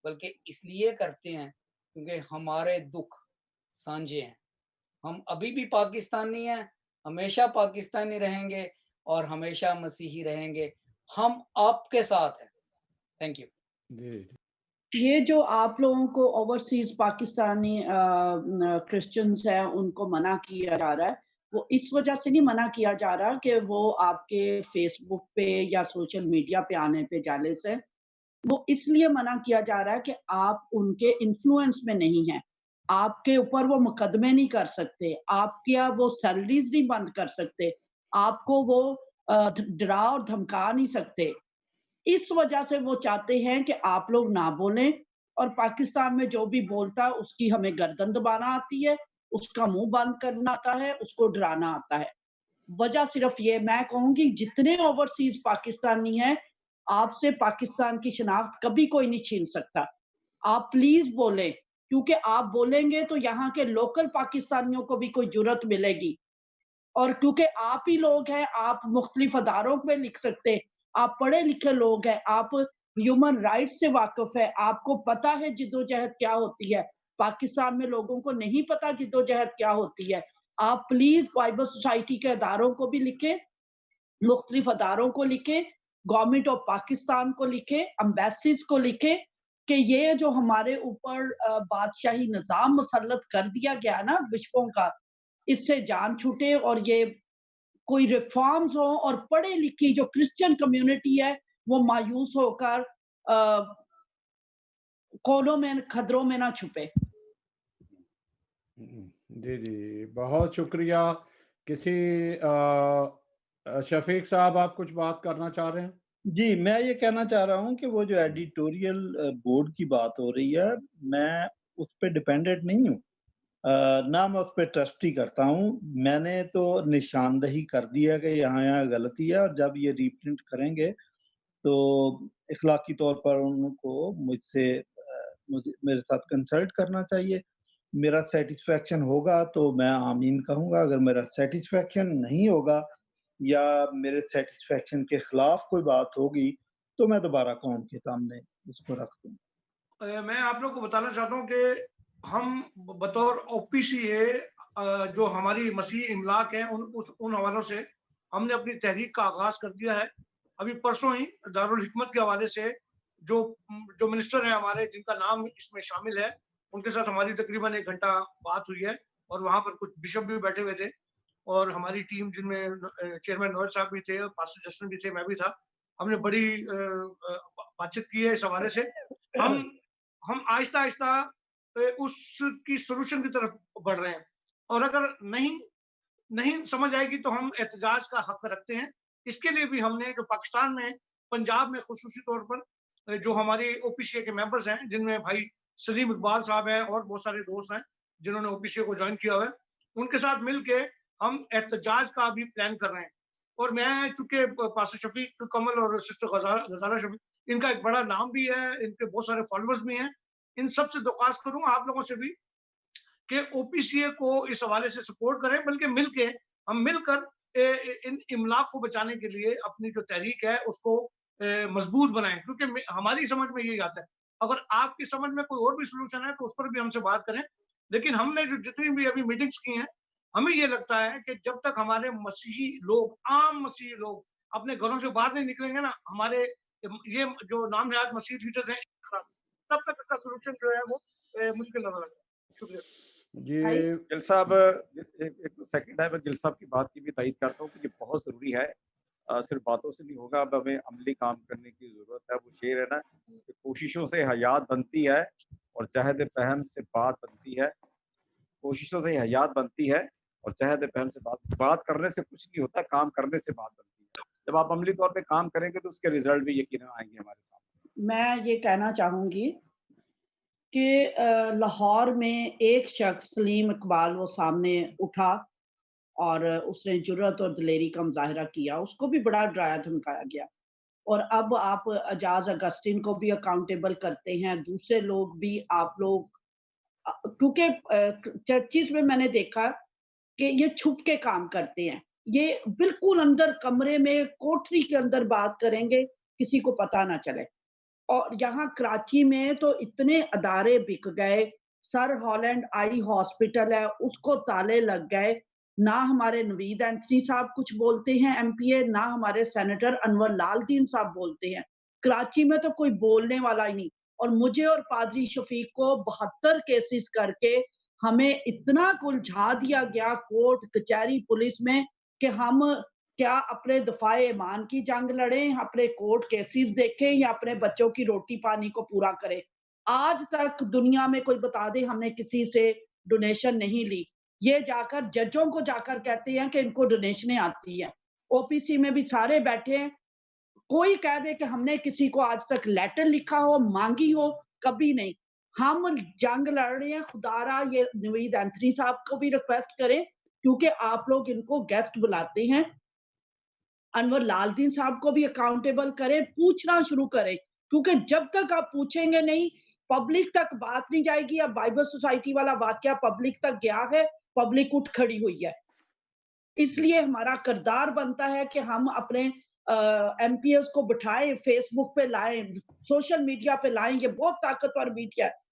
بلکہ اس لیے کرتے ہیں کیونکہ ہمارے دکھ سانجے ہیں. ہم ابھی بھی پاکستانی ہیں، ہمیشہ پاکستانی رہیں گے اور ہمیشہ مسیحی رہیں گے. ہم آپ کے ساتھ ہیں. Thank you. جی یہ جو آپ لوگوں کو اوورسیز پاکستانی کرسچنز ہیں ان کو منع کیا جا رہا ہے، وہ اس وجہ سے نہیں منع کیا جا رہا کہ وہ آپ کے فیس بک پہ یا سوشل میڈیا پہ آنے پہ جالس ہے، وہ اس لیے منع کیا جا رہا ہے کہ آپ ان کے انفلوئنس میں نہیں ہیں، آپ کے اوپر وہ مقدمے نہیں کر سکتے، آپ کیا وہ سیلریز نہیں بند کر سکتے، آپ کو وہ ڈرا اور دھمکا نہیں سکتے۔ اس وجہ سے وہ چاہتے ہیں کہ آپ لوگ نہ بولیں، اور پاکستان میں جو بھی بولتا ہے اس کی ہمیں گردن دبانا آتی ہے، اس کا منہ بند کرنا آتا ہے، اس کو ڈرانا آتا ہے۔ وجہ صرف یہ میں کہوں گی جتنے اوورسیز پاکستانی ہیں، آپ سے پاکستان کی شناخت کبھی کوئی نہیں چھین سکتا۔ آپ پلیز بولیں، کیونکہ آپ بولیں گے تو یہاں کے لوکل پاکستانیوں کو بھی کوئی جرت ملے گی، اور کیونکہ آپ ہی لوگ ہیں، آپ مختلف اداروں میں لکھ سکتے، آپ پڑھے لکھے لوگ ہیں، آپ ہیومن رائٹس سے واقف ہے، آپ کو پتا ہے جدوجہد کیا ہوتی ہے۔ پاکستان میں لوگوں کو نہیں پتا جدوجہد کیا ہوتی ہے۔ آپ پلیز بائبل سوسائٹی کے اداروں کو بھی لکھیں، مختلف اداروں کو لکھیں، گورنمنٹ آف پاکستان کو لکھیں، امبیسیز کو لکھیں کہ یہ جو ہمارے اوپر بادشاہی نظام مسلط کر دیا گیا نا بشپوں کا، اس سے جان چھوٹے، اور یہ کوئی ریفارمز ہوں، اور پڑھے لکھی جو کرسچن کمیونٹی ہے وہ مایوس ہو کر کونوں میں کھدروں میں نہ چھپے۔ جی جی بہت شکریہ۔ کسی شفیق صاحب آپ کچھ بات کرنا چاہ رہے ہیں؟ جی میں یہ کہنا چاہ رہا ہوں کہ وہ جو ایڈیٹوریل بورڈ کی بات ہو رہی ہے، میں اس پہ ڈیپینڈنٹ نہیں ہوں، نہ میں اس پہ ٹرسٹی کرتا ہوں۔ میں نے تو نشاندہی کر دیا کہ یہاں غلطی ہے، اور جب یہ ریپرنٹ کریں گے تو اخلاقی طور پر ان کو مجھ سے میرے ساتھ کنسلٹ کرنا چاہیے۔ میرا سیٹسفیکشن ہوگا تو میں آمین کہوں گا، اگر میرا سیٹسفیکشن نہیں ہوگا یا میرے سیٹسفیکشن کے خلاف کوئی بات ہوگی تو میں دوبارہ قوم کے سامنے اس کو رکھ دوں۔ میں آپ لوگ کو بتانا چاہتا ہوں کہ ہم بطور او پی سی اے جو ہماری مسیحی املاک ہیں ان حوالوں سے ہم نے اپنی تحریک کا آغاز کر دیا ہے۔ ابھی پرسوں ہی دارالحکمت کے حوالے سے جو منسٹر ہیں ہمارے، جن کا نام اس میں شامل ہے، ان کے ساتھ ہماری تقریباً 1 گھنٹہ بات ہوئی ہے، اور وہاں پر کچھ بشپ بھی بیٹھے ہوئے تھے، اور ہماری ٹیم جن میں چیئرمین نوئل صاحب بھی تھے، پاسٹر جسٹن بھی تھے، میں بھی تھا۔ ہم نے بڑی بات چیت کی ہے اس حوالے سے۔ ہم آہستہ آہستہ اس کی سولوشن کی طرف بڑھ رہے ہیں، اور اگر نہیں سمجھ آئے گی تو ہم احتجاج کا حق رکھتے ہیں۔ اس کے لیے بھی ہم نے جو پاکستان میں، پنجاب میں خصوصی طور پر جو ہمارے او پی سی اے کے ممبرز ہیں، جن میں بھائی سلیم اقبال صاحب ہیں اور بہت سارے دوست ہیں جنہوں نے او پی سی اے کو جوائن کیا ہوا ہے، ان کے ساتھ مل کے ہم احتجاج کا بھی پلان کر رہے ہیں۔ اور میں چونکہ پاسٹر شفیق کمل اور سسٹر غزالہ شفیق، ان کا ایک بڑا نام بھی ہے، ان کے بہت سارے فالوورز بھی ہیں، ان سب سے درخواست کروں آپ لوگوں سے بھی کہ او پی سی اے کو اس حوالے سے سپورٹ کریں، بلکہ ہم مل کر ان املاک کو بچانے کے لیے اپنی جو تحریک ہے اس کو مضبوط بنائیں، کیونکہ ہماری سمجھ میں یہی آتا ہے۔ اگر آپ کی سمجھ میں کوئی اور بھی سولوشن ہے تو اس پر بھی ہم سے بات کریں، لیکن ہم نے جو جتنی بھی ابھی میٹنگز کی ہیں، ہمیں یہ لگتا ہے کہ جب تک ہمارے مسیحی لوگ، عام مسیحی لوگ اپنے گھروں سے باہر نہیں نکلیں گے نا، ہمارے یہ جو نام نہاد مسیحی لیڈرز ہیں، تب تک اس کا سولوشن جو ہے وہ مشکل نظر آتا ہے۔ شکریہ جی گل صاحب، ایک سیکنڈ ہے، میں گل صاحب کی بات کی بھی تائید کرتا ہوں کہ یہ بہت ضروری ہے، صرف باتوں سے نہیں ہوگا، اب ہمیں عملی کام کرنے کی ضرورت ہے۔ وہ شعر ہے نا کہ کوششوں سے حیات بنتی ہے اور جہد پہم سے بات بنتی ہے۔ کوششوں سے حیات بنتی ہے اور جہد پہم سے بات کرنے سے کچھ نہیں ہوتا، کام کرنے سے بات بنتی ہے۔ جب آپ عملی طور پہ کام کریں گے تو اس کے ریزلٹ بھی یقیناً آئیں گے ہمارے سامنے۔ میں یہ کہنا چاہوں گی کہ لاہور میں ایک شخص سلیم اقبال وہ سامنے اٹھا اور اس نے جرأت اور دلیری کا مظاہرہ کیا، اس کو بھی بڑا ڈرایا دھمکایا گیا، اور اب آپ اجاز اگسٹین کو بھی اکاؤنٹیبل کرتے ہیں، دوسرے لوگ بھی، آپ لوگ، کیونکہ چرچز میں نے دیکھا کہ یہ چھپ کے کام کرتے ہیں، یہ بالکل اندر کمرے میں کوٹری کے اندر بات کریں گے، کسی کو پتہ نہ چلے۔ اور یہاں کراچی میں تو اتنے ادارے بک گئے، سر ہالینڈ آئی ہاسپٹل ہے، اس کو تالے لگ گئے، نہ ہمارے نوید اینتھنی صاحب کچھ بولتے ہیں ایم پی اے، نہ ہمارے سینیٹر انور لال دین صاحب بولتے ہیں۔ کراچی میں تو کوئی بولنے والا ہی نہیں۔ اور مجھے اور پادری شفیق کو 72 کیسز کر کے ہمیں اتنا الجھا دیا گیا کورٹ کچہری پولیس میں کہ ہم کیا اپنے دفاع ایمان کی جنگ لڑیں، اپنے کورٹ کیسز دیکھیں یا اپنے بچوں کی روٹی پانی کو پورا کریں۔ آج تک دنیا میں کوئی بتا دے ہم نے کسی سے ڈونیشن نہیں لی۔ یہ جا کر ججوں کو جا کر کہتے ہیں کہ ان کو ڈونیشنیں آتی ہیں۔ او پی سی میں بھی سارے بیٹھے ہیں، کوئی کہہ دے کہ ہم نے کسی کو آج تک لیٹر لکھا ہو، مانگی ہو، کبھی نہیں۔ ہم جنگ لڑ رہے ہیں، خدا را یہ نوید اینتھنی صاحب کو بھی ریکویسٹ کریں کیونکہ آپ لوگ ان کو گیسٹ بلاتے ہیں، انور لال دین صاحب کو بھی اکاؤنٹیبل کریں، پوچھنا شروع کریں، کیونکہ جب تک آپ پوچھیں گے نہیں پبلک تک بات نہیں جائے گی۔ اب بائبل سوسائٹی والا واقعہ پبلک تک گیا ہے، پبلک اٹھ کھڑی ہوئی ہے۔ اس لیے ہمارا کردار بنتا ہے کہ ہم اپنے ایم پی ایس کو بٹھائیں، فیس بک پہ لائیں، سوشل میڈیا پہ لائیں، یہ بہت طاقتور میڈیا ہے،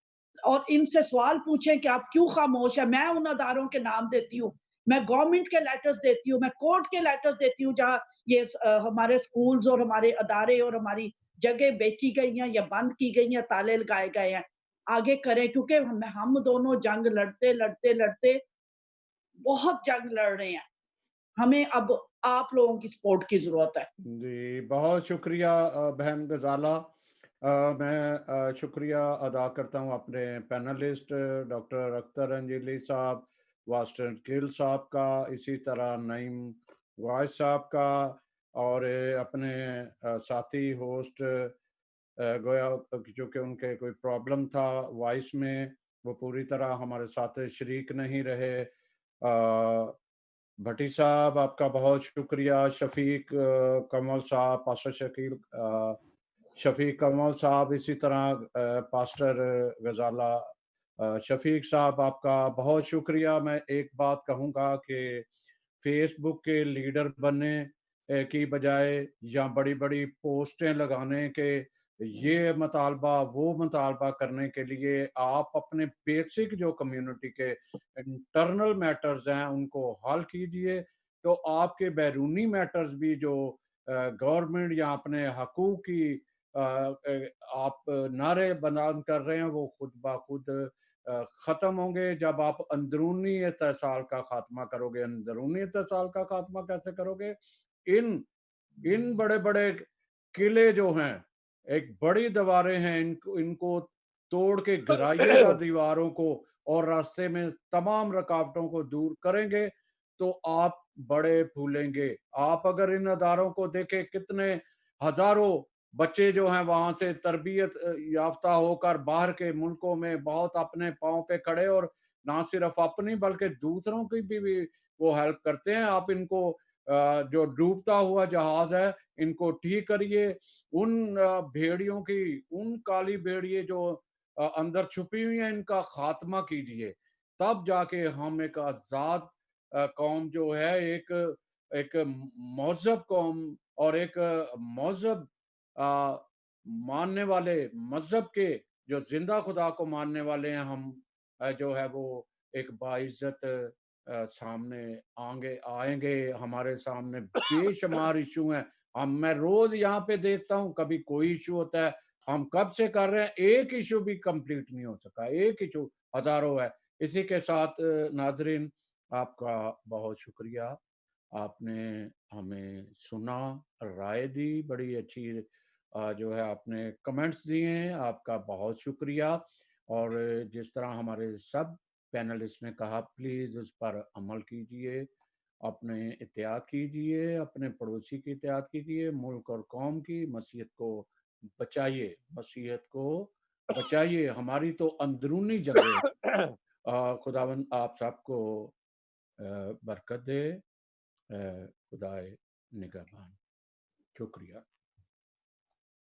اور ان سے سوال پوچھیں کہ آپ کیوں خاموش ہیں۔ میں ان اداروں کے نام دیتی ہوں، میں گورنمنٹ کے لیٹرز دیتی ہوں، میں کورٹ کے لیٹرز دیتی ہوں جہاں یہ ہمارے سکولز اور ہمارے ادارے اور ہماری جگہ بیچی گئی ہیں یا بند کی گئی ہیں، تالے لگائے گئے ہیں۔ آگے کریں، کیونکہ ہم دونوں جنگ لڑتے لڑتے لڑتے بہت جنگ لڑ رہے ہیں، ہمیں اب آپ لوگوں کی سپورٹ کی ضرورت ہے۔ جی بہت شکریہ بہن غزالہ۔ میں شکریہ ادا کرتا ہوں اپنے پینلسٹ ڈاکٹر اختر انجیلی صاحب، واسٹن گل صاحب کا، اسی طرح نعیم وائس صاحب کا، اور اپنے ساتھی ہوسٹ گویا جو کہ ان کے کوئی پرابلم تھا وائس میں، وہ پوری طرح ہمارے ساتھ شریک نہیں رہے۔ بھٹی صاحب آپ کا بہت شکریہ، شفیق کمل صاحب، پاسٹر شفیق کمل صاحب، اسی طرح پاسٹر غزالہ شفیق صاحب آپ کا بہت شکریہ۔ میں ایک بات کہوں گا کہ فیس بک کے لیڈر بننے کی بجائے یا بڑی بڑی پوسٹیں لگانے کے یہ مطالبہ وہ مطالبہ کرنے کے لیے آپ اپنے بیسک جو کمیونٹی کے انٹرنل میٹرز ہیں ان کو حل کیجئے، تو آپ کے بیرونی میٹرز بھی جو گورنمنٹ یا اپنے حقوق کی آپ نعرے بلند کر رہے ہیں وہ خود بخود ختم ہوں گے جب آپ اندرونی اتصال کا خاتمہ کرو گے۔ اندرونی اتصال کا خاتمہ کیسے کرو گے؟ ان بڑے بڑے قلعے جو ہیں، ایک بڑی دیواریں ہیں، ان کو توڑ کے گرائیے گا دیواروں کو، اور راستے میں تمام رکاوٹوں کو دور کریں گے تو آپ بڑے پھولیں گے۔ آپ اگر ان اداروں کو دیکھیں، کتنے ہزاروں بچے جو ہیں وہاں سے تربیت یافتہ ہو کر باہر کے ملکوں میں بہت اپنے پاؤں پہ کھڑے، اور نہ صرف اپنی بلکہ دوسروں کی بھی وہ ہیلپ کرتے ہیں۔ آپ ان کو جو ڈوبتا ہوا جہاز ہے ان کو ٹھیک کریے، ان بھیڑیوں کی، ان کالی بھیڑیے جو اندر چھپی ہوئی ہیں ان کا خاتمہ کیجیے، تب جا کے ہم ایک آزاد قوم جو ہے، ایک مہذب قوم اور ایک مہذب ماننے والے مذہب کے جو زندہ خدا کو ماننے والے ہیں، ہم جو ہے وہ ایک باعزت سامنے آئیں گے۔ ہمارے سامنے بے شمار ایشو ہیں، میں روز یہاں پہ دیکھتا ہوں، کبھی کوئی ایشو ہوتا ہے، ہم کب سے کر رہے ہیں، ایک ایشو بھی کمپلیٹ نہیں ہو سکا، ایک ایشو ہزاروں ہے۔ اسی کے ساتھ ناظرین آپ کا بہت شکریہ، آپ نے ہمیں سنا، رائے دی، بڑی اچھی جو ہے آپ نے کمنٹس دیے ہیں، آپ کا بہت شکریہ۔ اور جس طرح ہمارے سب پینلسٹ نے کہا، پلیز اس پر عمل کیجئے، اپنے احتیاط کیجئے، اپنے پڑوسی کی احتیاط کیجئے، ملک اور قوم کی، مسیحیت کو بچائیے، مسیحیت کو بچائیے، ہماری تو اندرونی جنگیں۔ خداوند آپ سب کو برکت دے، خدائے نگہبان۔ شکریہ۔